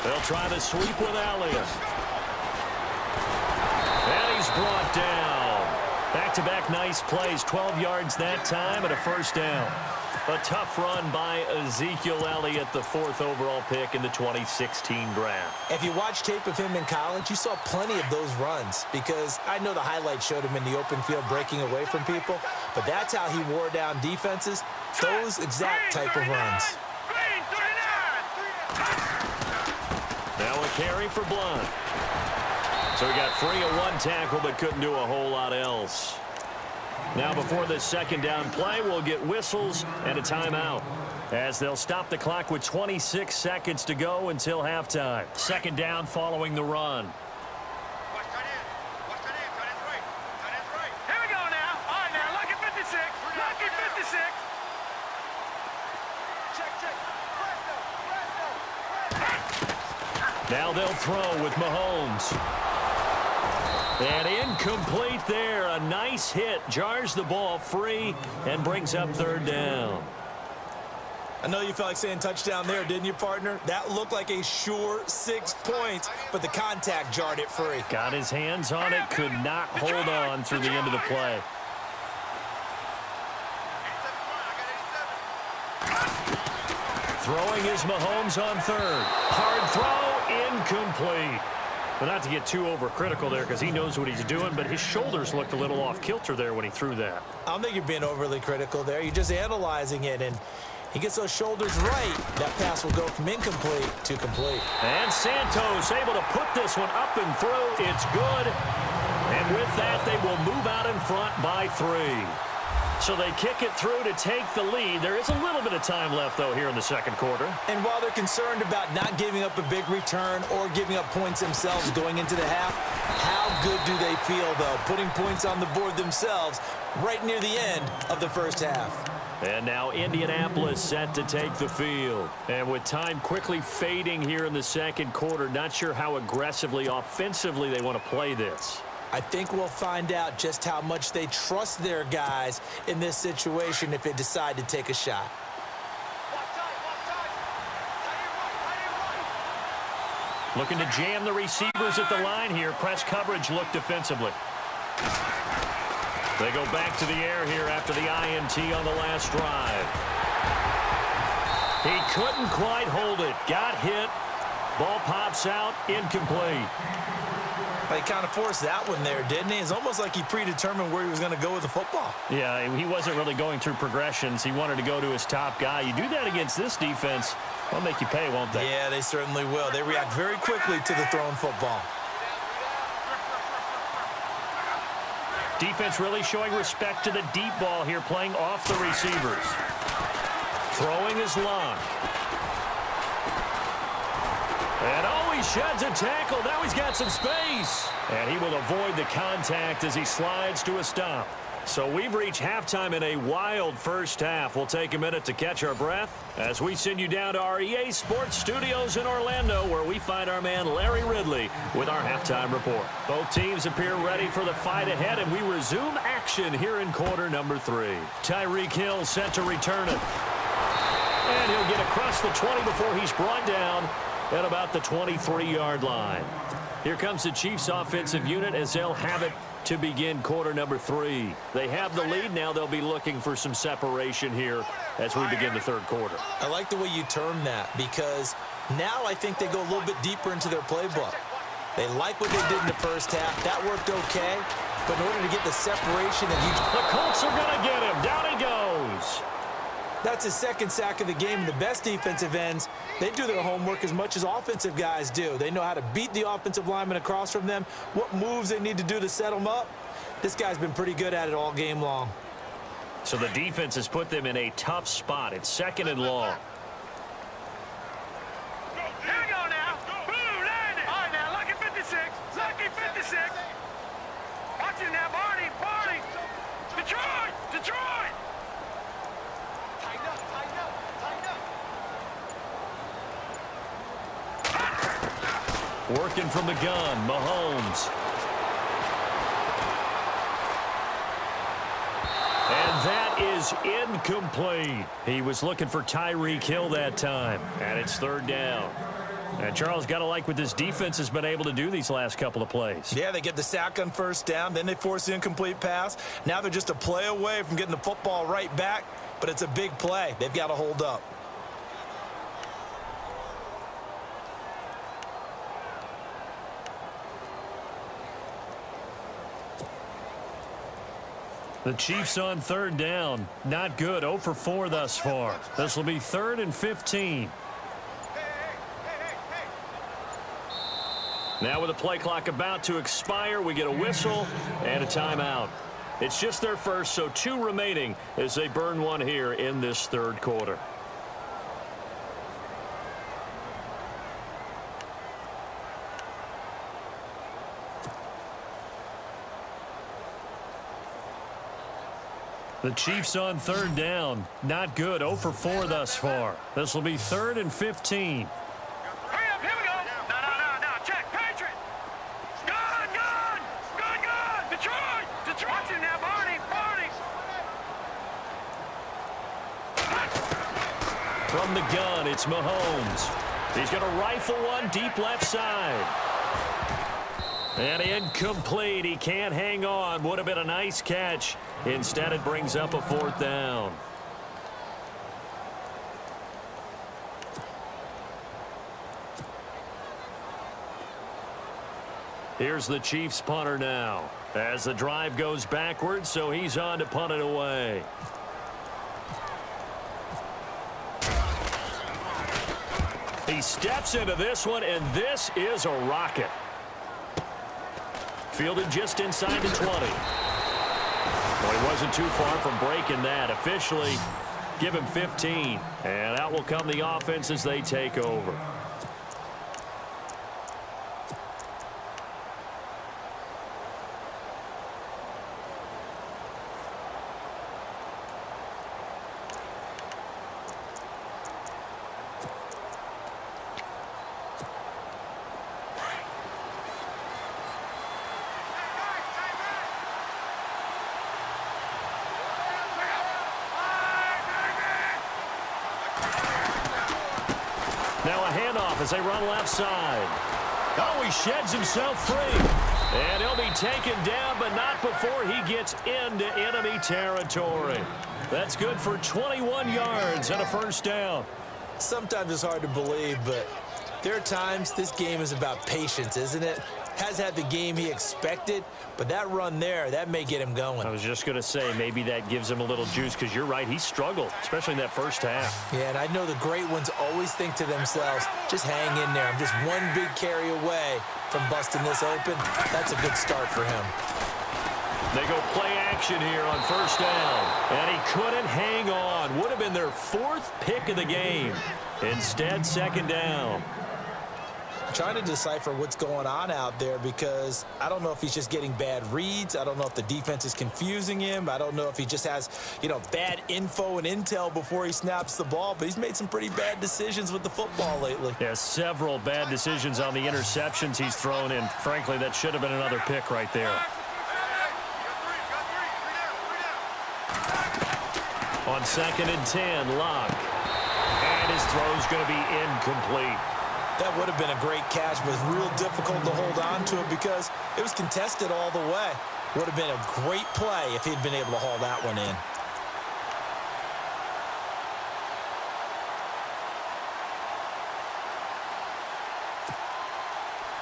[SPEAKER 2] They'll try the sweep with Elliott. And he's brought down. Back-to-back nice plays, 12 yards that time and a 1st down. A tough run by Ezekiel Elliott, the 4th overall pick in the 2016 draft.
[SPEAKER 3] If you watch tape of him in college, you saw plenty of those runs, because I know the highlights showed him in the open field breaking away from people, but that's how he wore down defenses, those exact type of runs.
[SPEAKER 2] Now a carry for Blunt. So he got free of 1 tackle but couldn't do a whole lot else. Now before this 2nd down play, we'll get whistles and a timeout, as they'll stop the clock with 26 seconds to go until halftime. 2nd down following the run.
[SPEAKER 5] Watch tight end. Watch tight end. Tight end's right. Tight end's right. Here we go now. All right, now, lucky 56. Lucky 56. Check.
[SPEAKER 2] Now they'll throw with Mahomes. And incomplete there. A nice hit. Jars the ball free and brings up 3rd down.
[SPEAKER 3] I know you felt like saying touchdown there, didn't you, partner? That looked like a sure 6 points, but the contact jarred it free.
[SPEAKER 2] Got his hands on it. Could not hold on through the end of the play. Throwing is Mahomes on 3rd. Hard throw, incomplete. But not to get too overcritical there, because he knows what he's doing, but his shoulders looked a little off kilter there when he threw that.
[SPEAKER 3] I don't think you're being overly critical there. You're just analyzing it, and he gets those shoulders right. That pass will go from incomplete to complete.
[SPEAKER 2] And Santos able to put this one up and through. It's good. And with that, they will move out in front by 3. So they kick it through to take the lead. There is a little bit of time left, though, here in the 2nd quarter.
[SPEAKER 3] And while they're concerned about not giving up a big return or giving up points themselves going into the half, how good do they feel, though, putting points on the board themselves right near the end of the first half.
[SPEAKER 2] And now Indianapolis set to take the field. And with time quickly fading here in the second quarter, not sure how aggressively, offensively they want to play this.
[SPEAKER 3] I think we'll find out just how much they trust their guys in this situation if they decide to take a shot.
[SPEAKER 2] Looking to jam the receivers at the line here. Press coverage look defensively. They go back to the air here after the INT on the last drive. He couldn't quite hold it. Got hit. Ball pops out. Incomplete.
[SPEAKER 3] He kind of forced that one there, didn't he? It's almost like he predetermined where he was going to go with the football.
[SPEAKER 2] Yeah, he wasn't really going through progressions. He wanted to go to his top guy. You do that against this defense, they'll make you pay, won't they?
[SPEAKER 3] Yeah, they certainly will. They react very quickly to the thrown football.
[SPEAKER 2] Defense really showing respect to the deep ball here, playing off the receivers. Throwing his Luck. And he sheds a tackle. Now he's got some space. And he will avoid the contact as he slides to a stop. So we've reached halftime in a wild first half. We'll take a minute to catch our breath as we send you down to our EA Sports Studios in Orlando, where we find our man Larry Ridley with our halftime report. Both teams appear ready for the fight ahead, and we resume action here in quarter number 3. Tyreek Hill set to return it. And he'll get across the 20 before he's brought down at about the 23-yard line. Here comes the Chiefs offensive unit as they'll have it to begin quarter number 3. They have the lead. Now they'll be looking for some separation here as we begin the third quarter.
[SPEAKER 3] I like the way you term that, because now I think they go a little bit deeper into their playbook. They like what they did in the first half. That worked okay, but in order to get the separation that
[SPEAKER 2] the Colts are going to get him. Down he goes.
[SPEAKER 3] That's his second sack of the game. The best defensive ends, they do their homework as much as offensive guys do. They know how to beat the offensive lineman across from them, what moves they need to do to set them up. This guy's been pretty good at it all game long.
[SPEAKER 2] So the defense has put them in a tough spot. It's second and long.
[SPEAKER 5] Here we go now. Boom, landed. All right, now, lucky 56. Lucky 56. Watch it now, Barney. Barney. Detroit. Detroit.
[SPEAKER 2] Working from the gun, Mahomes. And that is incomplete. He was looking for Tyreek Hill that time. And it's third down. And Charles, got to like what this defense has been able to do these last couple of plays.
[SPEAKER 3] Yeah, they get the sack on first down, then they force the incomplete pass. Now they're just a play away from getting the football right back, but it's a big play. They've got to hold up.
[SPEAKER 2] The Chiefs on third down. Not good. 0 for 4 thus far. This will be 3rd and 15. Now with the play clock about to expire, we get a whistle and a timeout. It's just their first, so 2 remaining as they burn one here in this third quarter. The Chiefs on third down. Not good. 0 for 4 thus far. This will be 3rd and 15.
[SPEAKER 5] Hurry up, here we go. No, check, Patriot. Gun. Detroit. Watch it now, Barney.
[SPEAKER 2] From the gun, it's Mahomes. He's going to rifle one deep left side. And incomplete. He can't hang on. Would have been a nice catch. Instead, it brings up a 4th down. Here's the Chiefs punter now as the drive goes backwards, so he's on to punt it away. He steps into this one, and this is a rocket. Fielded just inside the 20. Well, he wasn't too far from breaking that. Officially, give him 15. And out will come the offense as they take over. Now a handoff as they run left side. Oh, he sheds himself free. And he'll be taken down, but not before he gets into enemy territory. That's good for 21 yards and a first down.
[SPEAKER 3] Sometimes it's hard to believe, but there are times this game is about patience, isn't it? Has had the game he expected, but that run there, that may get him going.
[SPEAKER 2] I was just going to say, maybe that gives him a little juice, because you're right, he struggled, especially in that first half.
[SPEAKER 3] Yeah, and I know the great ones always think to themselves, just hang in there. I'm just one big carry away from busting this open. That's a good start for him.
[SPEAKER 2] They go play action here on first down, and he couldn't hang on. Would have been their 4th pick of the game. Instead, second down.
[SPEAKER 3] Trying to decipher what's going on out there, because I don't know if he's just getting bad reads. I don't know if the defense is confusing him. I don't know if he just has, bad info and intel before he snaps the ball, but he's made some pretty bad decisions with the football lately.
[SPEAKER 2] Yeah, several bad decisions on the interceptions he's thrown in. Frankly, that should have been another pick right there. On 2nd and 10, Locke. And his throw's going to be incomplete.
[SPEAKER 3] That would have been a great catch, but it was real difficult to hold on to it because it was contested all the way. Would have been a great play if he'd been able to haul that one in.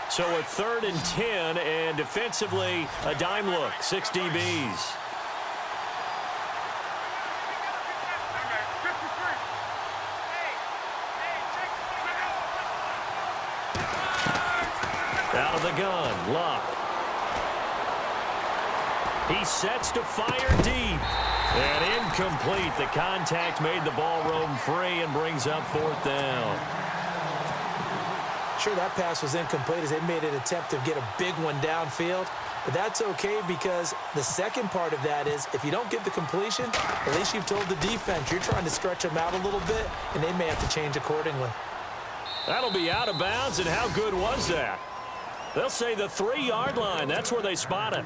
[SPEAKER 2] So a 3rd and 10, and defensively, a dime look, 6 DBs. Out of the gun, Locke. He sets to fire deep. And incomplete. The contact made the ball roam free and brings up 4th down.
[SPEAKER 3] Sure, that pass was incomplete as they made an attempt to get a big one downfield. But that's okay, because the second part of that is if you don't get the completion, at least you've told the defense you're trying to stretch them out a little bit, and they may have to change accordingly.
[SPEAKER 2] That'll be out of bounds, and how good was that? They'll say the 3-yard line. That's where they spot it.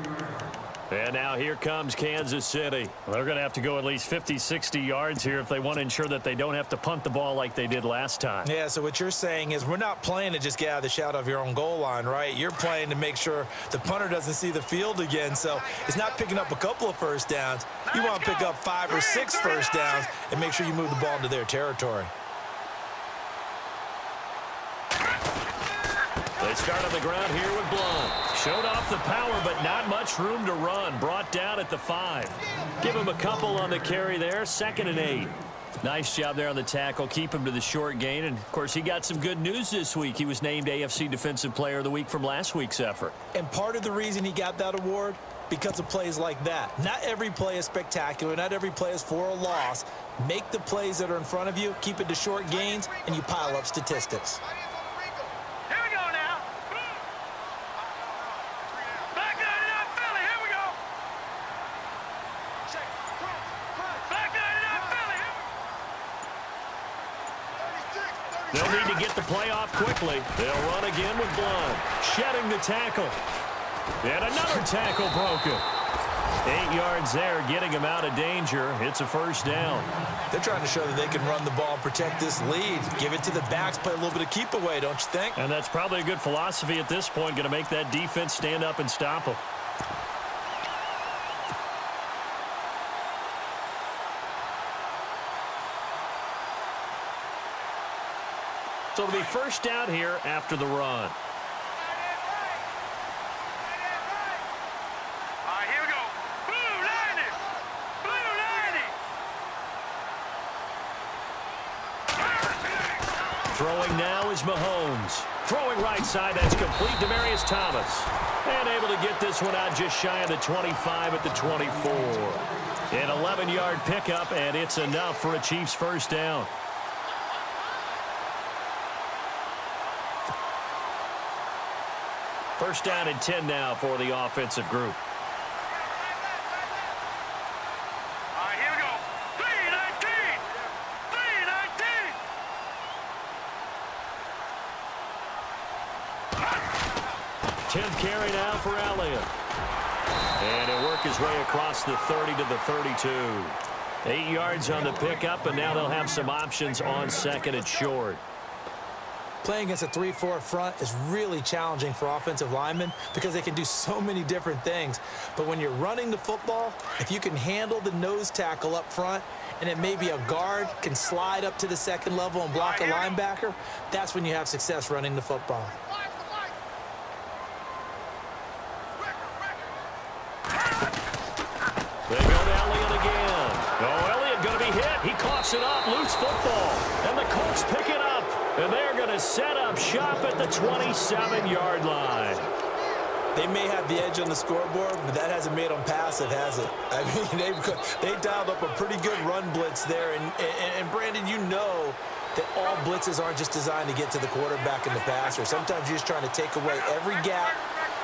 [SPEAKER 2] And now here comes Kansas City. They're going to have to go at least 50, 60 yards here if they want to ensure that they don't have to punt the ball like they did last time.
[SPEAKER 3] Yeah, so what you're saying is we're not playing to just get out of the shadow of your own goal line, right? You're playing to make sure the punter doesn't see the field again. So it's not picking up a couple of first downs. You want to pick up 5 or 6 first downs and make sure you move the ball into their territory.
[SPEAKER 2] They start on the ground here with Blunt. Showed off the power, but not much room to run. Brought down at the 5. Give him a couple on the carry there. 2nd and 8. Nice job there on the tackle. Keep him to the short gain. And, of course, he got some good news this week. He was named AFC Defensive Player of the Week from last week's effort.
[SPEAKER 3] And part of the reason he got that award, because of plays like that. Not every play is spectacular. Not every play is for a loss. Make the plays that are in front of you, keep it to short gains, and you pile up statistics.
[SPEAKER 2] They'll need to get the play off quickly. They'll run again with Blunt. Shedding the tackle. And another tackle broken. 8 yards there, getting him out of danger. It's a first down.
[SPEAKER 3] They're trying to show that they can run the ball and protect this lead. Give it to the backs, play a little bit of keep away, don't you think?
[SPEAKER 2] And that's probably a good philosophy at this point, going to make that defense stand up and stop them. So it'll be first down here after the run.
[SPEAKER 5] Here we go. Blue 90. Blue 90.
[SPEAKER 2] Throwing now is Mahomes. Throwing right side, that's complete. Demaryius Thomas. And able to get this one out just shy of the 25 at the 24. An 11-yard pickup, and it's enough for a Chiefs first down. First down and 10 now for the offensive group.
[SPEAKER 5] Here we go. 319. 319.
[SPEAKER 2] 10th carry now for Elliott. And he'll work his way across the 30 to the 32. 8 yards on the pickup, and now they'll have some options on 2nd and short.
[SPEAKER 3] Playing against a 3-4 front is really challenging for offensive linemen because they can do so many different things. But when you're running the football, if you can handle the nose tackle up front, and then maybe a guard can slide up to the second level and block a linebacker, that's when you have success running the football.
[SPEAKER 2] They go to Elliott again. Oh, Elliott going to be hit. He coughs it up. Loose football. And the Colts pick it up. And they're going to set up shop at the 27-yard line.
[SPEAKER 3] They may have the edge on the scoreboard, but that hasn't made them passive, has it? I mean, they dialed up a pretty good run blitz there. And Brandon, you know that all blitzes aren't just designed to get to the quarterback and the passer. Sometimes you're just trying to take away every gap,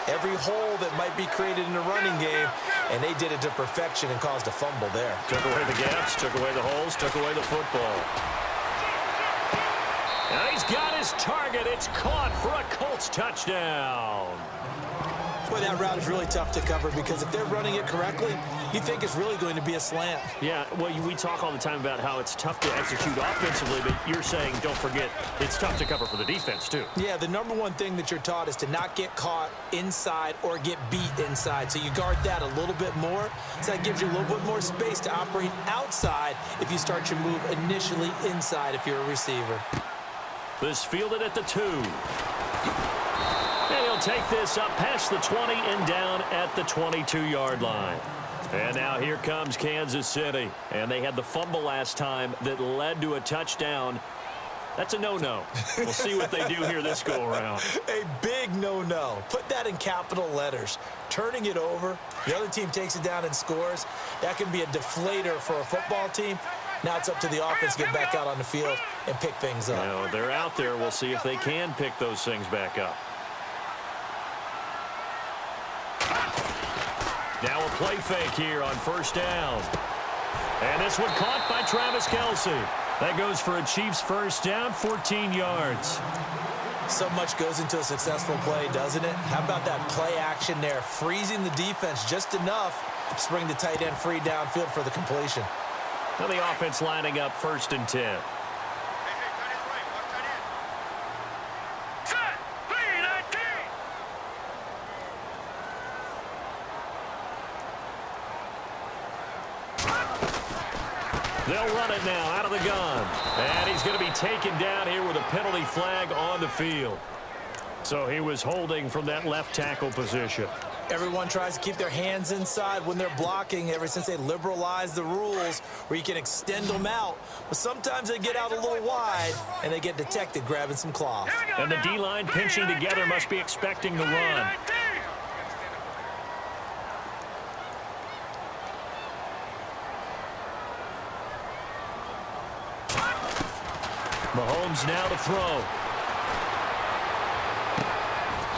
[SPEAKER 3] every hole that might be created in the running game, and they did it to perfection and caused a fumble there.
[SPEAKER 2] Took away the gaps, took away the holes, took away the football. And he's got his target. It's caught for a Colts touchdown.
[SPEAKER 3] Boy, that route is really tough to cover because if they're running it correctly, you think it's really going to be a slant.
[SPEAKER 2] Yeah, well, we talk all the time about how it's tough to execute offensively, but you're saying, don't forget, it's tough to cover for the defense, too.
[SPEAKER 3] Yeah, the number one thing that you're taught is to not get caught inside or get beat inside. So you guard that a little bit more. So that gives you a little bit more space to operate outside if you start your move initially inside if you're a receiver.
[SPEAKER 2] This fielded at the 2. And he'll take this up past the 20 and down at the 22-yard line. And now here comes Kansas City. And they had the fumble last time that led to a touchdown. That's a no-no. We'll see what they do here this go-around.
[SPEAKER 3] A big no-no. Put that in capital letters. Turning it over, the other team takes it down and scores. That can be a deflator for a football team. Now it's up to the offense to get back out on the field and pick things up.
[SPEAKER 2] Now, they're out there. We'll see if they can pick those things back up. Now a play fake here on first down. And this one caught by Travis Kelce. That goes for a Chiefs first down, 14 yards.
[SPEAKER 3] So much goes into a successful play, doesn't it? How about that play action there? Freezing the defense just enough to bring the tight end free downfield for the completion.
[SPEAKER 2] Now the offense lining up 1st and 10. They'll run it now out of the gun. And he's going to be taken down here with a penalty flag on the field. So he was holding from that left tackle position.
[SPEAKER 3] Everyone tries to keep their hands inside when they're blocking ever since they liberalized the rules where you can extend them out. But sometimes they get out a little wide and they get detected grabbing some cloth.
[SPEAKER 2] And the D-line pinching together must be expecting the run. Mahomes now to throw.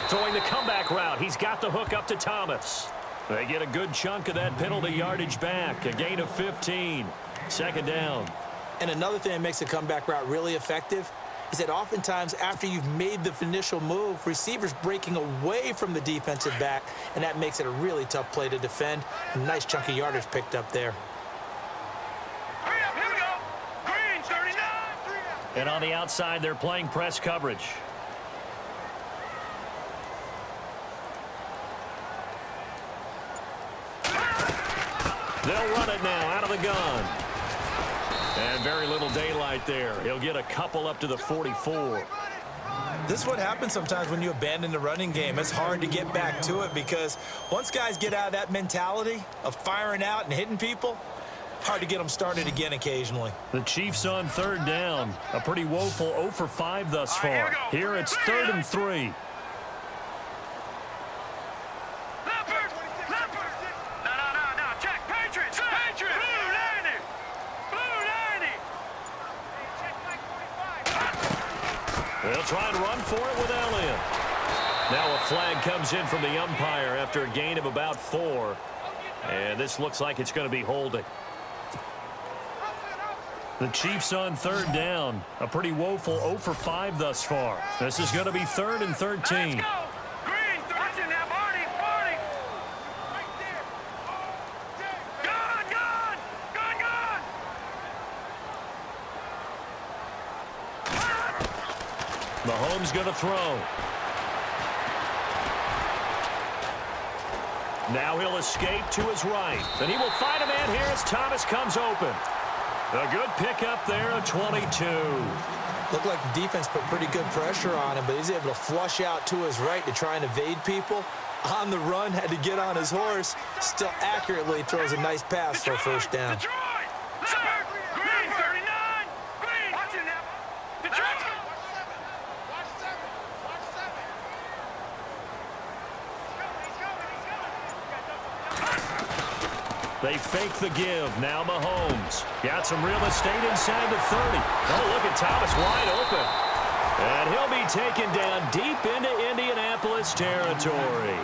[SPEAKER 2] Throwing the comeback route. He's got the hook up to Thomas. They get a good chunk of that penalty yardage back. A gain of 15. 2nd down.
[SPEAKER 3] And another thing that makes the comeback route really effective is that oftentimes after you've made the initial move, receivers breaking away from the defensive back, and that makes it a really tough play to defend. A nice chunk of yardage picked up there.
[SPEAKER 2] And on the outside, they're playing press coverage. They'll run it now out of the gun. And very little daylight there. He'll get a couple up to the 44.
[SPEAKER 3] This is what happens sometimes when you abandon the running game. It's hard to get back to it because once guys get out of that mentality of firing out and hitting people, hard to get them started again occasionally.
[SPEAKER 2] The Chiefs on 3rd down. A pretty woeful 0 for 5 thus far. Here it's 3rd and 3. They'll try and run for it with Elliott. Now a flag comes in from the umpire after a gain of about 4. And this looks like it's going to be holding. The Chiefs on 3rd down. A pretty woeful 0 for 5 thus far. This is going to be 3rd and 13. Mahomes going to throw. Now he'll escape to his right. And he will find a man here as Thomas comes open. A good pickup there, a 22.
[SPEAKER 3] Looked like the defense put pretty good pressure on him, but he's able to flush out to his right to try and evade people. On the run, had to get on his horse. Still accurately throws a nice pass for a first down.
[SPEAKER 5] Green 39. Green. Watch it now. Detroit. Watch 7.
[SPEAKER 2] They fake the give. Now Mahomes. Got some real estate inside the 30. Oh, look at Thomas wide open. And he'll be taken down deep into Indianapolis territory.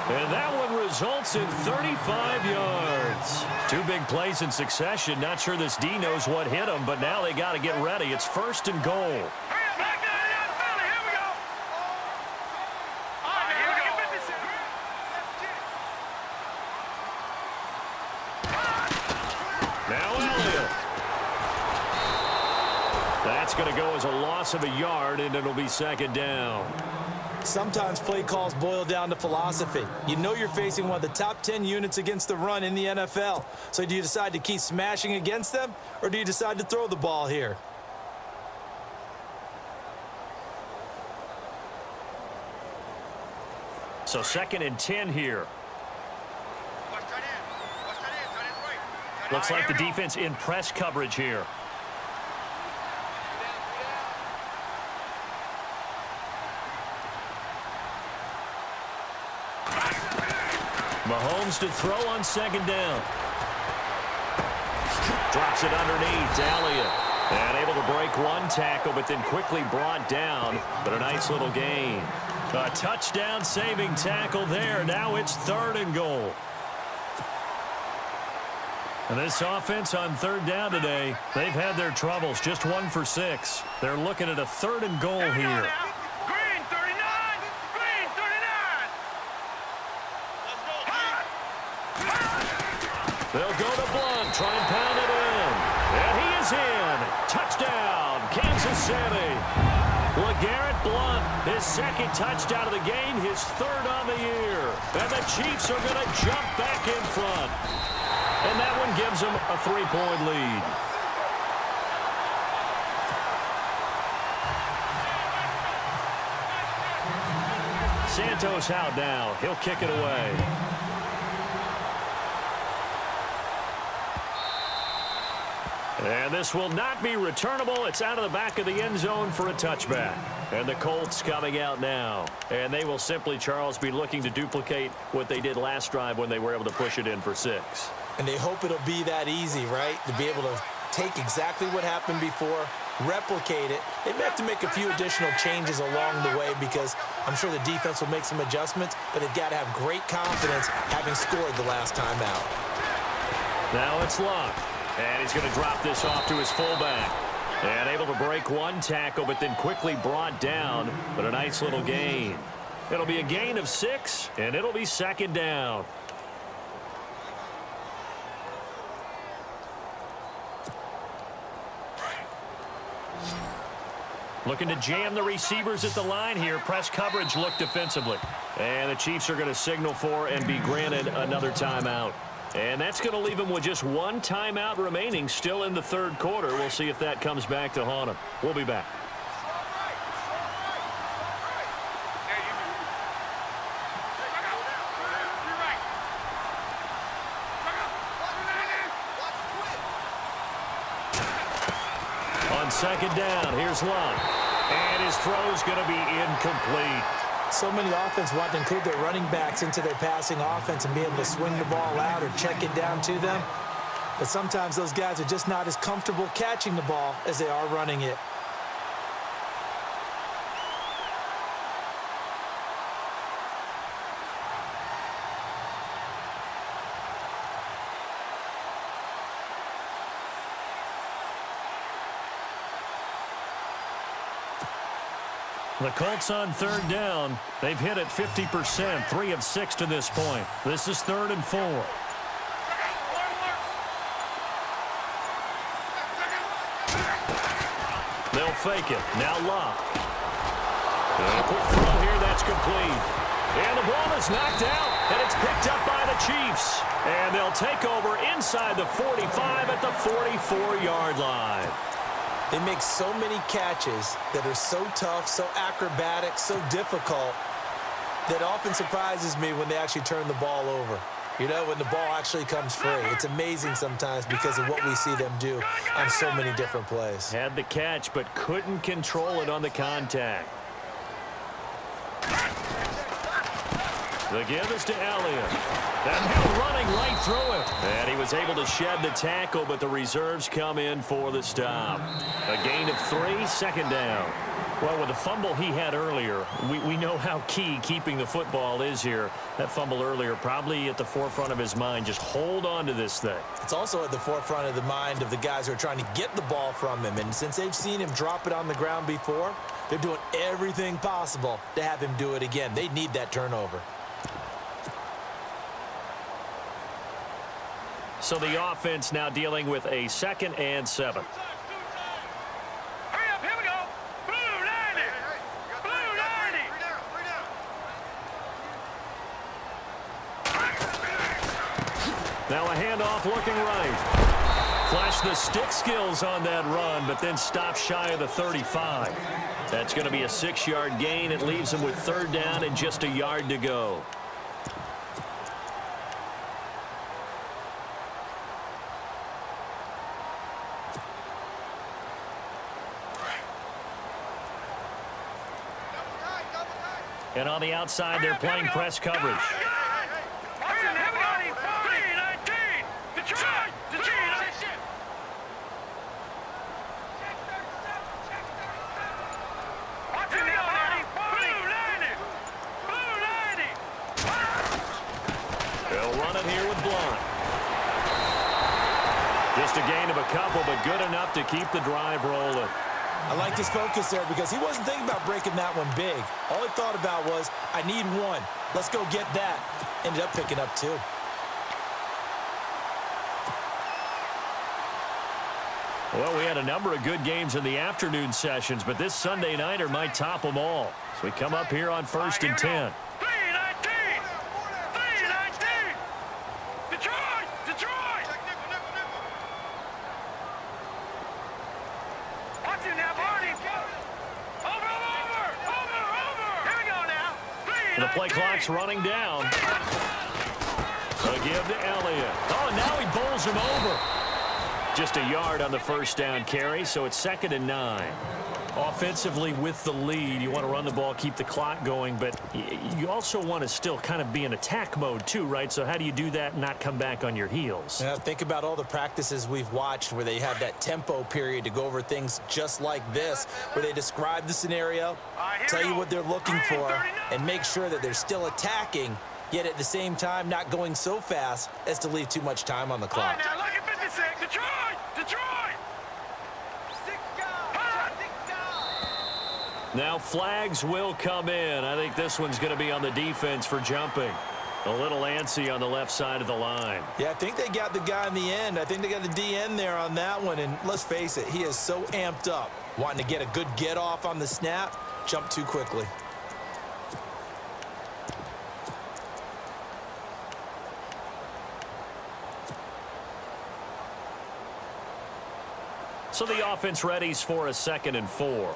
[SPEAKER 2] And that one results in 35 yards. Two big plays in succession. Not sure this D knows what hit him, but now they got to get ready. It's 1st and goal. That's going to go as a loss of a yard, and it'll be 2nd down.
[SPEAKER 3] Sometimes play calls boil down to philosophy. You know you're facing one of the top 10 units against the run in the NFL. So do you decide to keep smashing against them, or do you decide to throw the ball here?
[SPEAKER 2] So 2nd and 10 here. Looks like the defense in press coverage here. Mahomes to throw on 2nd down. Drops it underneath. Elliott. And able to break one tackle, but then quickly brought down. But a nice little gain. A touchdown saving tackle there. Now it's 3rd and goal. And this offense on 3rd down today, they've had their troubles. Just 1 for 6. They're looking at a 3rd and goal here.
[SPEAKER 5] Green 39. Green 39.
[SPEAKER 2] They'll go to Blunt, try and pound it in. And he is in. Touchdown, Kansas City. LeGarrette Blunt, his 2nd touchdown of the game, his 3rd on the year. And the Chiefs are going to jump back in front. And that one gives them a 3-point lead. Santos out now. He'll kick it away. And this will not be returnable. It's out of the back of the end zone for a touchback. And the Colts coming out now. And they will simply, Charles, be looking to duplicate what they did last drive when they were able to push it in for 6.
[SPEAKER 3] And they hope it'll be that easy, right? To be able to take exactly what happened before, replicate it. They may have to make a few additional changes along the way because I'm sure the defense will make some adjustments, but they've got to have great confidence having scored the last time out.
[SPEAKER 2] Now it's Luck. And he's going to drop this off to his fullback. And able to break one tackle, but then quickly brought down. But a nice little gain. It'll be a gain of 6, and it'll be 2nd down. Looking to jam the receivers at the line here. Press coverage look defensively. And the Chiefs are going to signal for and be granted another timeout. And that's going to leave them with just 1 timeout remaining still in the 3rd quarter. We'll see if that comes back to haunt them. We'll be back. On 2nd down, here's Luck. And his throw's going to be incomplete.
[SPEAKER 3] So many offense want to include their running backs into their passing offense and be able to swing the ball out or check it down to them. But sometimes those guys are just not as comfortable catching the ball as they are running it.
[SPEAKER 2] The Colts on 3rd down. They've hit it 50%, 3 of 6 to this point. This is 3rd and 4. They'll fake it. Now Luck. And a quick throw here, that's complete. And the ball is knocked out, and it's picked up by the Chiefs. And they'll take over inside the 45 at the 44-yard line.
[SPEAKER 3] They make so many catches that are so tough, so acrobatic, so difficult, that often surprises me when they actually turn the ball over. You know, when the ball actually comes free. It's amazing sometimes because of what we see them do on so many different plays.
[SPEAKER 2] Had the catch, but couldn't control it on the contact. The give is to Elliott. And he's running right through it. And he was able to shed the tackle, but the reserves come in for the stop. A gain of 3, second down. Well, with the fumble he had earlier, we know how key keeping the football is here. That fumble earlier probably at the forefront of his mind. Just hold on to this thing.
[SPEAKER 3] It's also at the forefront of the mind of the guys who are trying to get the ball from him. And since they've seen him drop it on the ground before, they're doing everything possible to have him do it again. They need that turnover.
[SPEAKER 2] So the offense now dealing with a 2nd and 7.
[SPEAKER 5] Hurry up, here we go. Blue 90. Blue 90.
[SPEAKER 2] Now a handoff looking right. Flash the stick skills on that run, but then stop shy of the 35. That's going to be a 6-yard gain. It leaves him with 3rd down and just a yard to go. And on the outside, they're playing press coverage. They'll run it here with Blunt. Just a gain of a couple, but good enough to keep the drive rolling.
[SPEAKER 3] I like his focus there because he wasn't thinking about breaking that one big. All he thought about was, I need 1. Let's go get that. Ended up picking up 2.
[SPEAKER 2] Well, we had a number of good games in the afternoon sessions, but this Sunday nighter might top them all. So we come up here on 1st and 10. The play clock's running down. A give to Elliott. Oh, and now he bowls him over. Just a yard on the 1st down carry, so it's 2nd and 9. Offensively with the lead, you want to run the ball, keep the clock going, but you also want to still kind of be in attack mode too, right? So how do you do that and not come back on your heels?
[SPEAKER 3] Yeah, think about all the practices we've watched where they have that tempo period to go over things just like this, where they describe the scenario, tell you what they're looking for, and make sure that they're still attacking, yet at the same time not going so fast as to leave too much time on the clock.
[SPEAKER 5] Now look at 56. Detroit!
[SPEAKER 2] Now flags will come in. I think this one's going to be on the defense for jumping. A little antsy on the left side of the line.
[SPEAKER 3] Yeah, I think they got the guy in the end. I think they got the DN there on that one. And let's face it, he is so amped up, wanting to get a good get off on the snap, jump too quickly.
[SPEAKER 2] So the offense readies for a 2nd and 4.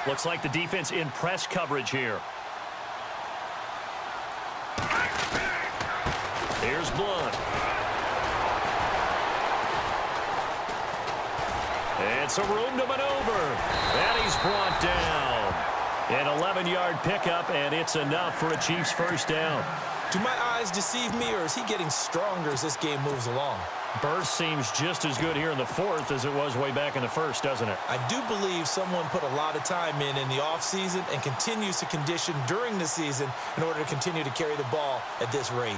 [SPEAKER 2] Looks like the defense in press coverage here. Here's Blunt. And some room to maneuver. And he's brought down. An 11-yard pickup, and it's enough for a Chiefs 1st down.
[SPEAKER 3] Do my eyes deceive me, or is he getting stronger as this game moves along?
[SPEAKER 2] Burst seems just as good here in the 4th as it was way back in the 1st, doesn't it?
[SPEAKER 3] I do believe someone put a lot of time in the offseason and continues to condition during the season in order to continue to carry the ball at this rate.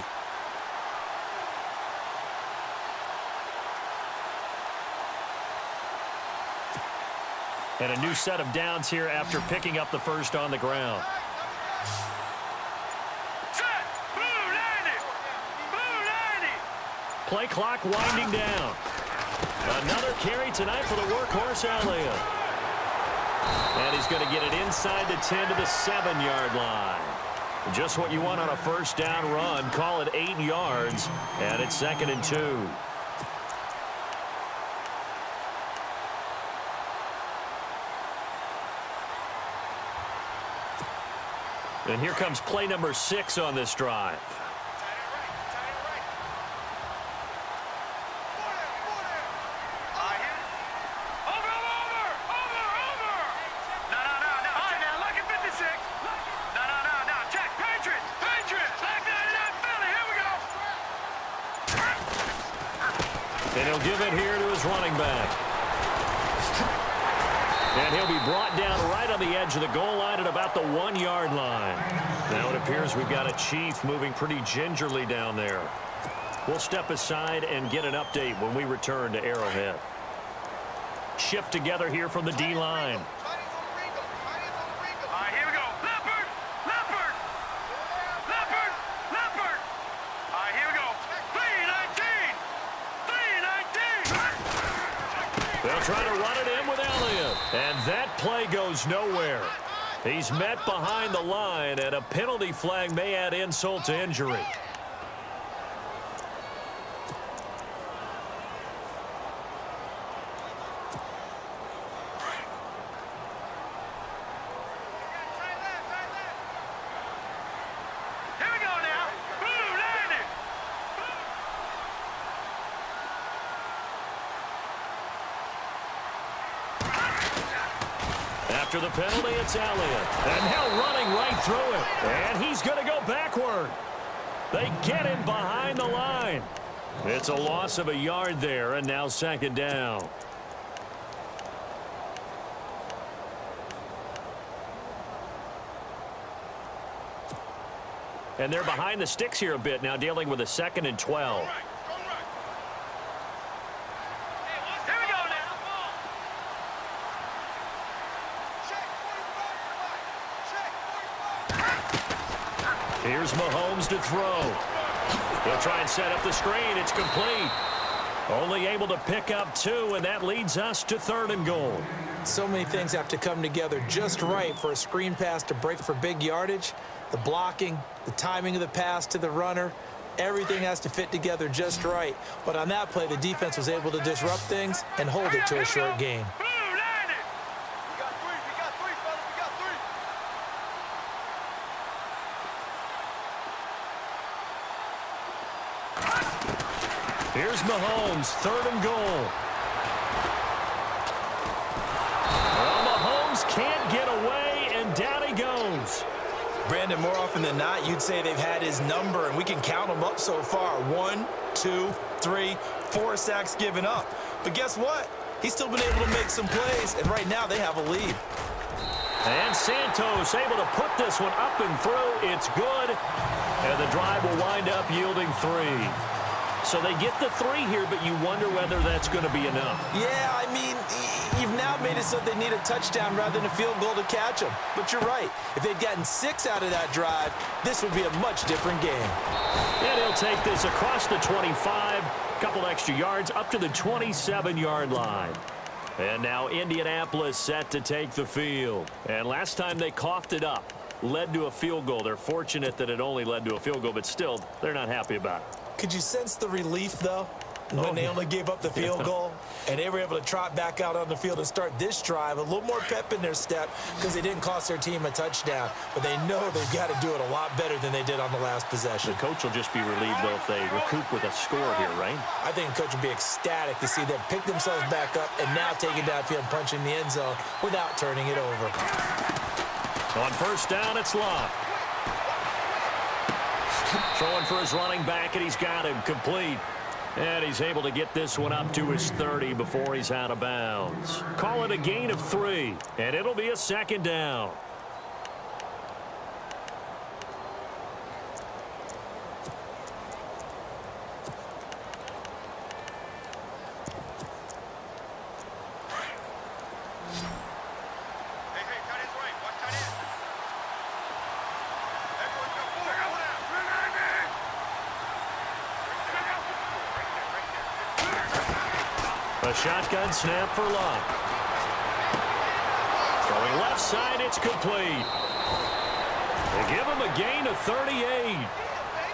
[SPEAKER 2] And a new set of downs here after picking up the 1st on the ground. Play clock winding down. Another carry tonight for the workhorse Elliott. And he's going to get it inside the 10 to the 7-yard line. Just what you want on a first down run. Call it 8 yards, and it's 2nd and 2. And here comes play number 6 on this drive. And he'll give it here to his running back. And he'll be brought down right on the edge of the goal line at about the 1-yard line. Now it appears we've got a Chief moving pretty gingerly down there. We'll step aside and get an update when we return to Arrowhead. Shift together here from the D-line. They'll try to run it in with Elliott. And that play goes nowhere. He's met behind the line, and a penalty flag may add insult to injury. After the penalty, it's Elliott. And now running right through it. And he's going to go backward. They get him behind the line. It's a loss of a yard there, and now 2nd down. And they're behind the sticks here a bit now, dealing with a 2nd and 12. Here's Mahomes to throw. He'll try and set up the screen. It's complete. Only able to pick up 2, and that leads us to 3rd and goal.
[SPEAKER 3] So many things have to come together just right for a screen pass to break for big yardage. The blocking, the timing of the pass to the runner, everything has to fit together just right. But on that play, the defense was able to disrupt things and hold it to a short gain.
[SPEAKER 2] Here's Mahomes, 3rd and goal. Well, Mahomes can't get away, and down he goes.
[SPEAKER 3] Brandon, more often than not, you'd say they've had his number, and we can count them up so far. 1, 2, 3, 4 sacks given up. But guess what? He's still been able to make some plays, and right now they have a lead.
[SPEAKER 2] And Santos able to put this one up and through. It's good, and the drive will wind up yielding 3. So they get the 3 here, but you wonder whether that's going to be enough.
[SPEAKER 3] Yeah, I mean, you've now made it so they need a touchdown rather than a field goal to catch them. But you're right. If they'd gotten 6 out of that drive, this would be a much different game.
[SPEAKER 2] And he'll take this across the 25, couple extra yards up to the 27-yard line. And now Indianapolis set to take the field. And last time they coughed it up, led to a field goal. They're fortunate that it only led to a field goal, but still, they're not happy about it.
[SPEAKER 3] Could you sense the relief, though, when they only gave up the field goal and they were able to trot back out on the field and start this drive? A little more pep in their step because they didn't cost their team a touchdown, but they know they've got to do it a lot better than they did on the last possession.
[SPEAKER 2] The coach will just be relieved, though, if they recoup with a score here, right?
[SPEAKER 3] I think the coach will be ecstatic to see them pick themselves back up and now take it downfield and punch in the end zone without turning it over.
[SPEAKER 2] On first down, it's Locke. Throwing for his running back, and he's got him complete. And he's able to get this one up to his 30 before he's out of bounds. Call it a gain of 3, and it'll be a 2nd down. A A shotgun snap for Luck. Throwing left side, it's complete. They give him a gain of 38.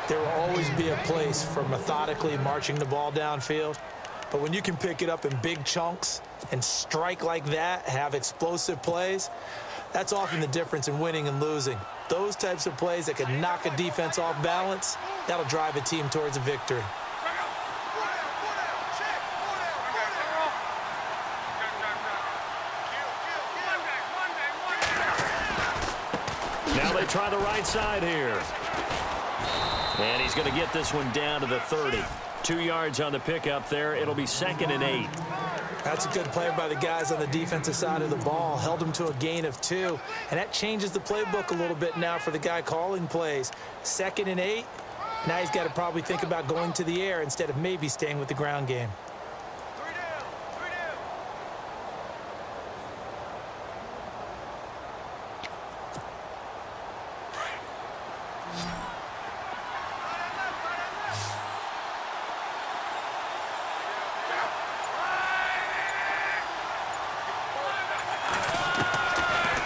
[SPEAKER 3] There will always be a place for methodically marching the ball downfield. But when you can pick it up in big chunks and strike like that, have explosive plays, that's often the difference in winning and losing. Those types of plays that can knock a defense off balance, that'll drive a team towards a victory.
[SPEAKER 2] Now they try the right side here. And he's going to get this one down to the 30. 2 yards on the pickup there. It'll be 2nd and 8.
[SPEAKER 3] That's a good play by the guys on the defensive side of the ball. Held him to a gain of 2. And that changes the playbook a little bit now for the guy calling plays. 2nd and 8. Now he's got to probably think about going to the air instead of maybe staying with the ground game.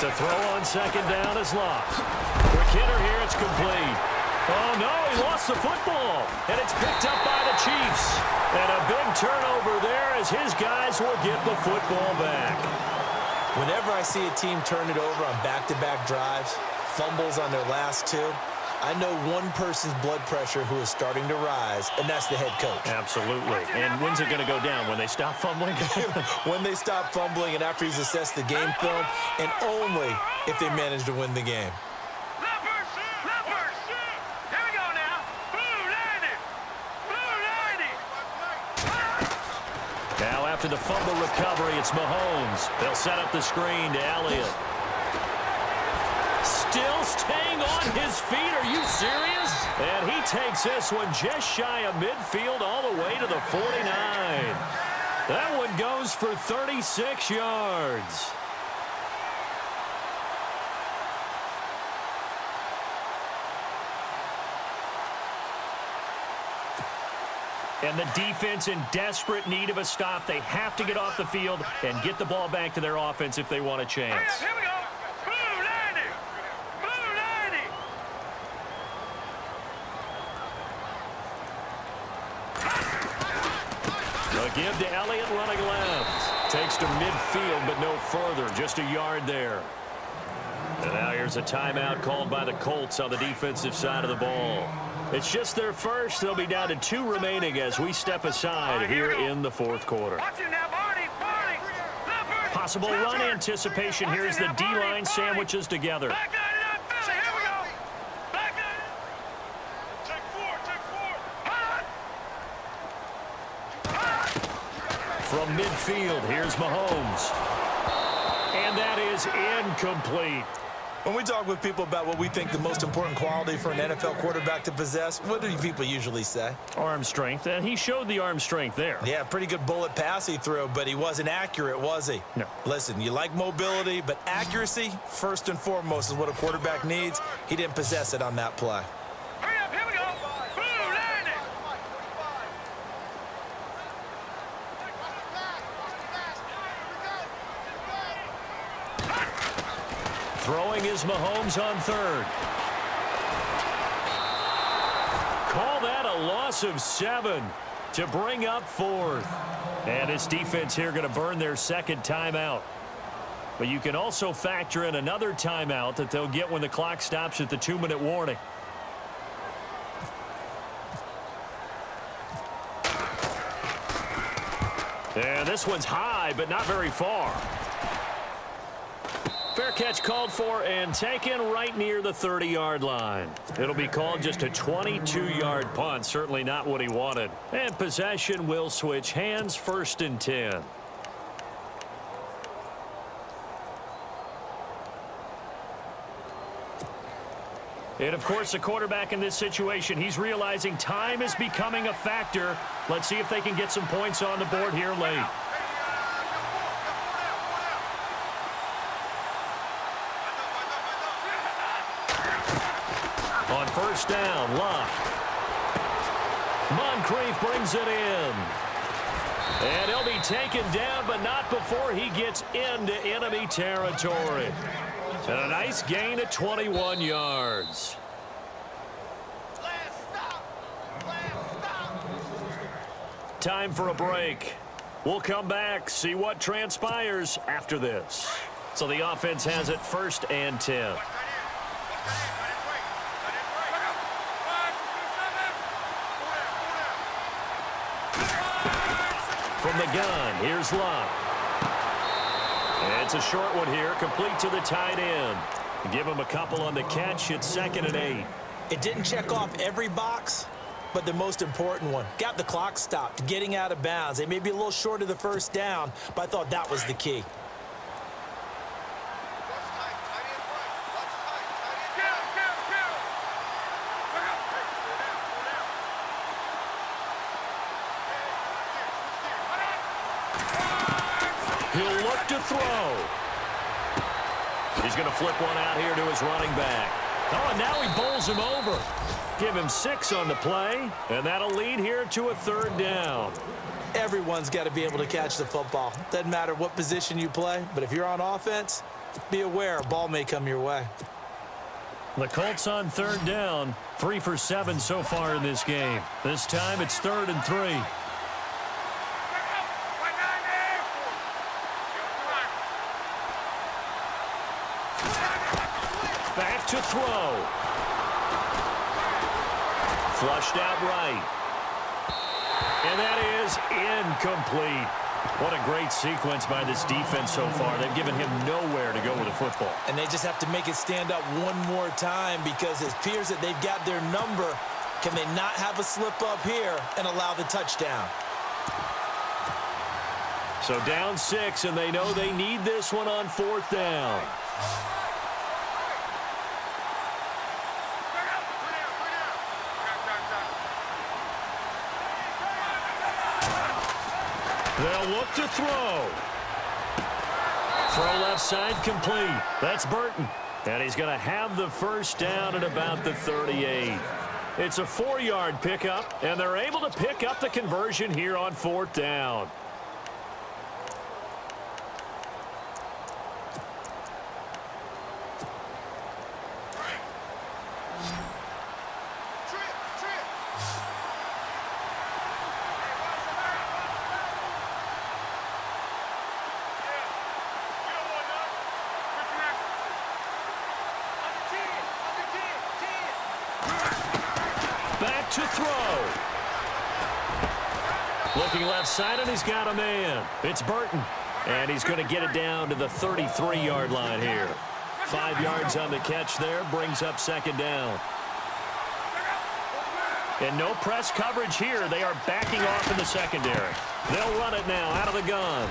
[SPEAKER 2] To throw on 2nd down is Luck. Quick hitter here, it's complete. Oh, no, he lost the football. And it's picked up by the Chiefs. And a big turnover there as his guys will get the football back.
[SPEAKER 3] Whenever I see a team turn it over on back-to-back drives, fumbles on their last 2, I know one person's blood pressure who is starting to rise, and that's the head coach.
[SPEAKER 2] Absolutely. And when's it going to go down? When they stop fumbling?
[SPEAKER 3] When they stop fumbling and after he's assessed the game film, and only if they manage to win the game.
[SPEAKER 5] Here we go now. Blue 90. Blue 90.
[SPEAKER 2] Now after the fumble recovery, it's Mahomes. They'll set up the screen to Elliott. Still staying on his feet. Are you serious? And he takes this one just shy of midfield all the way to the 49. That one goes for 36 yards. And the defense in desperate need of a stop. They have to get off the field and get the ball back to their offense if they want a chance.
[SPEAKER 5] Here we go. Blue 90. Blue 90.
[SPEAKER 2] A give to Elliott running left. Takes to midfield, but no further. Just a yard there. And now here's a timeout called by the Colts on the defensive side of the ball. It's just their first. They'll be down to 2 remaining as we step aside here in the 4th quarter.
[SPEAKER 5] Watch it now, Barney. Barney.
[SPEAKER 2] Possible run anticipation here as the D-line sandwiches together.
[SPEAKER 5] Back on it up, Philly. Here we go. Back on it. Take 4.
[SPEAKER 2] From midfield, here's Mahomes. And that is incomplete.
[SPEAKER 3] When we talk with people about what we think the most important quality for an NFL quarterback to possess, what do people usually say?
[SPEAKER 2] Arm strength, and he showed the arm strength there.
[SPEAKER 3] Yeah, pretty good bullet pass he threw, but he wasn't accurate, was he?
[SPEAKER 2] No.
[SPEAKER 3] Listen, you like mobility, but accuracy, first and foremost, is what a quarterback needs. He didn't possess it on that play.
[SPEAKER 5] Hurry up, here we go. Blue 90.
[SPEAKER 2] Throwing is Mahomes on 3rd. Call that a loss of 7 to bring up 4th. And his defense here going to burn their 2nd timeout. But you can also factor in another timeout that they'll get when the clock stops at the 2-minute warning. And this one's high, but not very far. Fair catch called for and taken right near the 30-yard line. It'll be called just a 22-yard punt. Certainly not what he wanted. And possession will switch hands, 1st and 10. And, of course, the quarterback in this situation, he's realizing time is becoming a factor. Let's see if they can get some points on the board here late. On 1st down, Luck. Moncrief brings it in. And he'll be taken down, but not before he gets into enemy territory. And a nice gain of 21 yards. Time for a break. We'll come back, see what transpires after this. So the offense has it 1st and 10. From the gun, here's Luck. And it's a short one here, complete to the tight end. Give him a couple on the catch. It's 2nd and 8.
[SPEAKER 3] It didn't check off every box, but the most important one. Got the clock stopped, getting out of bounds. They may be a little short of the 1st down, but I thought that was the key.
[SPEAKER 2] He'll look to throw. He's going to flip one out here to his running back. Oh, and now he bowls him over. Give him 6 on the play, and that'll lead here to a 3rd down.
[SPEAKER 3] Everyone's got to be able to catch the football. Doesn't matter what position you play, but if you're on offense, be aware a ball may come your way.
[SPEAKER 2] The Colts on 3rd down, 3 for 7 so far in this game. This time it's 3rd and 3. Back to throw. Flushed out right. And that is incomplete. What a great sequence by this defense so far. They've given him nowhere to go with the football.
[SPEAKER 3] And they just have to make it stand up one more time because it appears that they've got their number. Can they not have a slip up here and allow the touchdown?
[SPEAKER 2] So down 6, and they know they need this one on 4th down. They'll look to throw. Throw left side complete. That's Burton. And he's going to have the 1st down at about the 38. It's a 4-yard pickup, and they're able to pick up the conversion here on 4th down. Back to throw. Looking left side, and he's got a man. It's Burton. And he's going to get it down to the 33-yard line here. 5 yards on the catch there, brings up 2nd down. And no press coverage here. They are backing off in the secondary. They'll run it now out of the gun.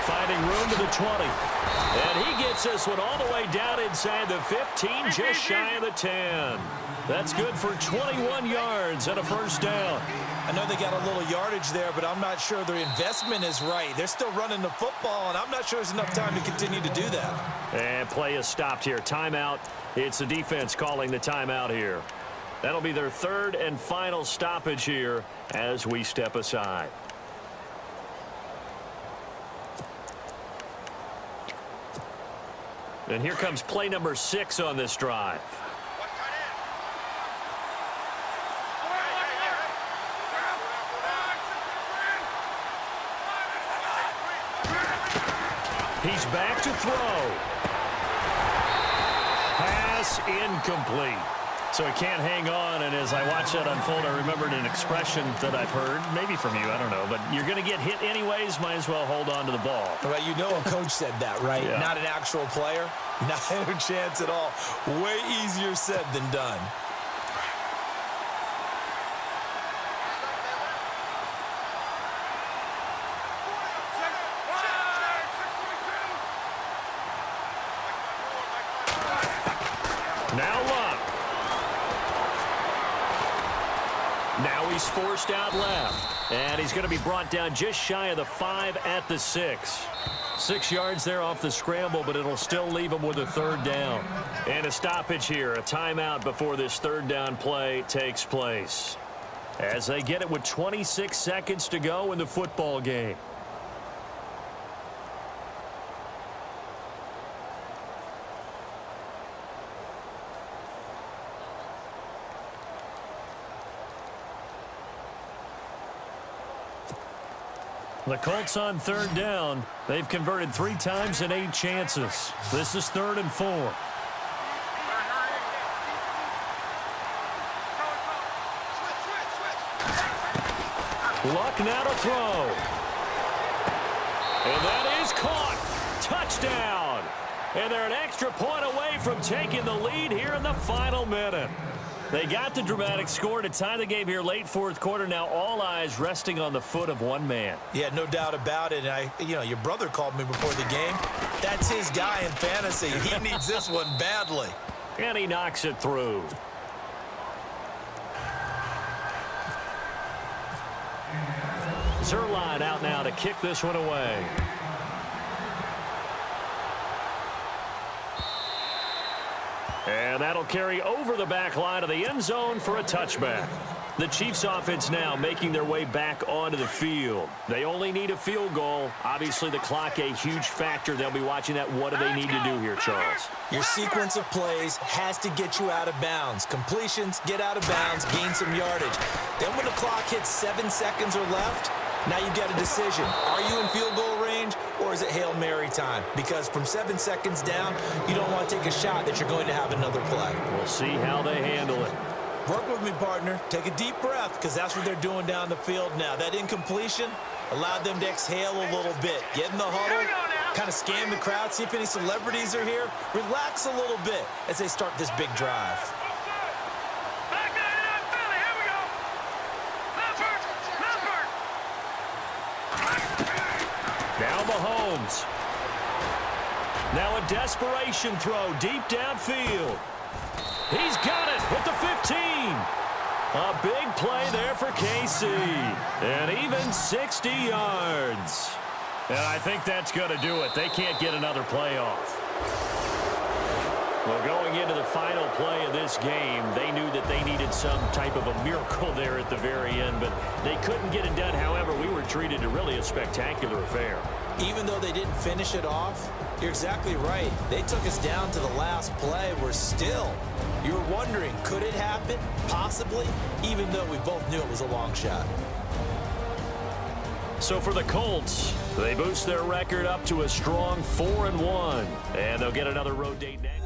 [SPEAKER 2] Finding room to the 20. And he gets this one all the way down inside the 15, just shy of the 10. That's good for 21 yards and a 1st down.
[SPEAKER 3] I know they got a little yardage there, but I'm not sure their investment is right. They're still running the football, and I'm not sure there's enough time to continue to do that.
[SPEAKER 2] And play is stopped here. Timeout. It's the defense calling the timeout here. That'll be their 3rd and final stoppage here as we step aside. And here comes play number 6 on this drive. He's back to throw. Pass incomplete. So he can't hang on, and as I watch that unfold, I remembered an expression that I've heard, maybe from you, I don't know, but you're going to get hit anyways, might as well hold on to the ball.
[SPEAKER 3] Well, you know a coach said that, right?
[SPEAKER 2] Yeah. Not
[SPEAKER 3] an actual player. Not a chance at all. Way easier said than done.
[SPEAKER 2] Now Luck. Now he's forced out left. And he's going to be brought down just shy of the 5 at the 6. 6 yards there off the scramble, but it'll still leave him with a 3rd down. And a stoppage here, a timeout before this 3rd down play takes place. as they get it with 26 seconds to go in the football game. The Colts on third down. They've converted 3 times in 8 chances. This is 3rd and 4. Luck now to throw. And that is caught. Touchdown. And they're an extra point away from taking the lead here in the final minute. They got the dramatic score to tie the game here late 4th quarter. Now all eyes resting on the foot of one man.
[SPEAKER 3] Yeah, no doubt about it. And your brother called me before the game. That's his guy in fantasy. He needs this one badly.
[SPEAKER 2] And he knocks it through. Zerline out now to kick this one away. And that'll carry over the back line of the end zone for a touchback. The Chiefs offense now making their way back onto the field. They only need a field goal. Obviously, the clock a huge factor. They'll be watching that. What do they need to do here, Charles?
[SPEAKER 3] Your sequence of plays has to get you out of bounds. Completions, get out of bounds, gain some yardage. Then when the clock hits 7 seconds or left, now you've got a decision. Are you in field goal range, or is it Hail Mary time? Because from 7 seconds down, you don't want to take a shot that you're going to have another play.
[SPEAKER 2] We'll see how they handle it.
[SPEAKER 3] Work with me, partner. Take a deep breath, because that's what they're doing down the field now. That incompletion allowed them to exhale a little bit. Get in the huddle, kind of scan the crowd, see if any celebrities are here. Relax a little bit as they start this big drive.
[SPEAKER 2] Now Mahomes. Now a desperation throw deep downfield. He's got it at the 15. A big play there for KC. And even 60 yards. And I think that's going to do it. They can't get another play off. Well, going into the final play of this game, they knew that they needed some type of a miracle there at the very end, but they couldn't get it done. However, we were treated to really a spectacular affair.
[SPEAKER 3] Even though they didn't finish it off, you're exactly right. They took us down to the last play. We're still, you were wondering, could it happen? Possibly, even though we both knew it was a long shot.
[SPEAKER 2] So for the Colts, they boost their record up to a strong 4-1, and they'll get another road date next.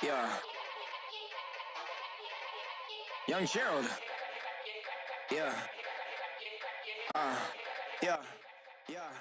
[SPEAKER 6] Yeah. Young Gerald. Yeah. Yeah. Yeah.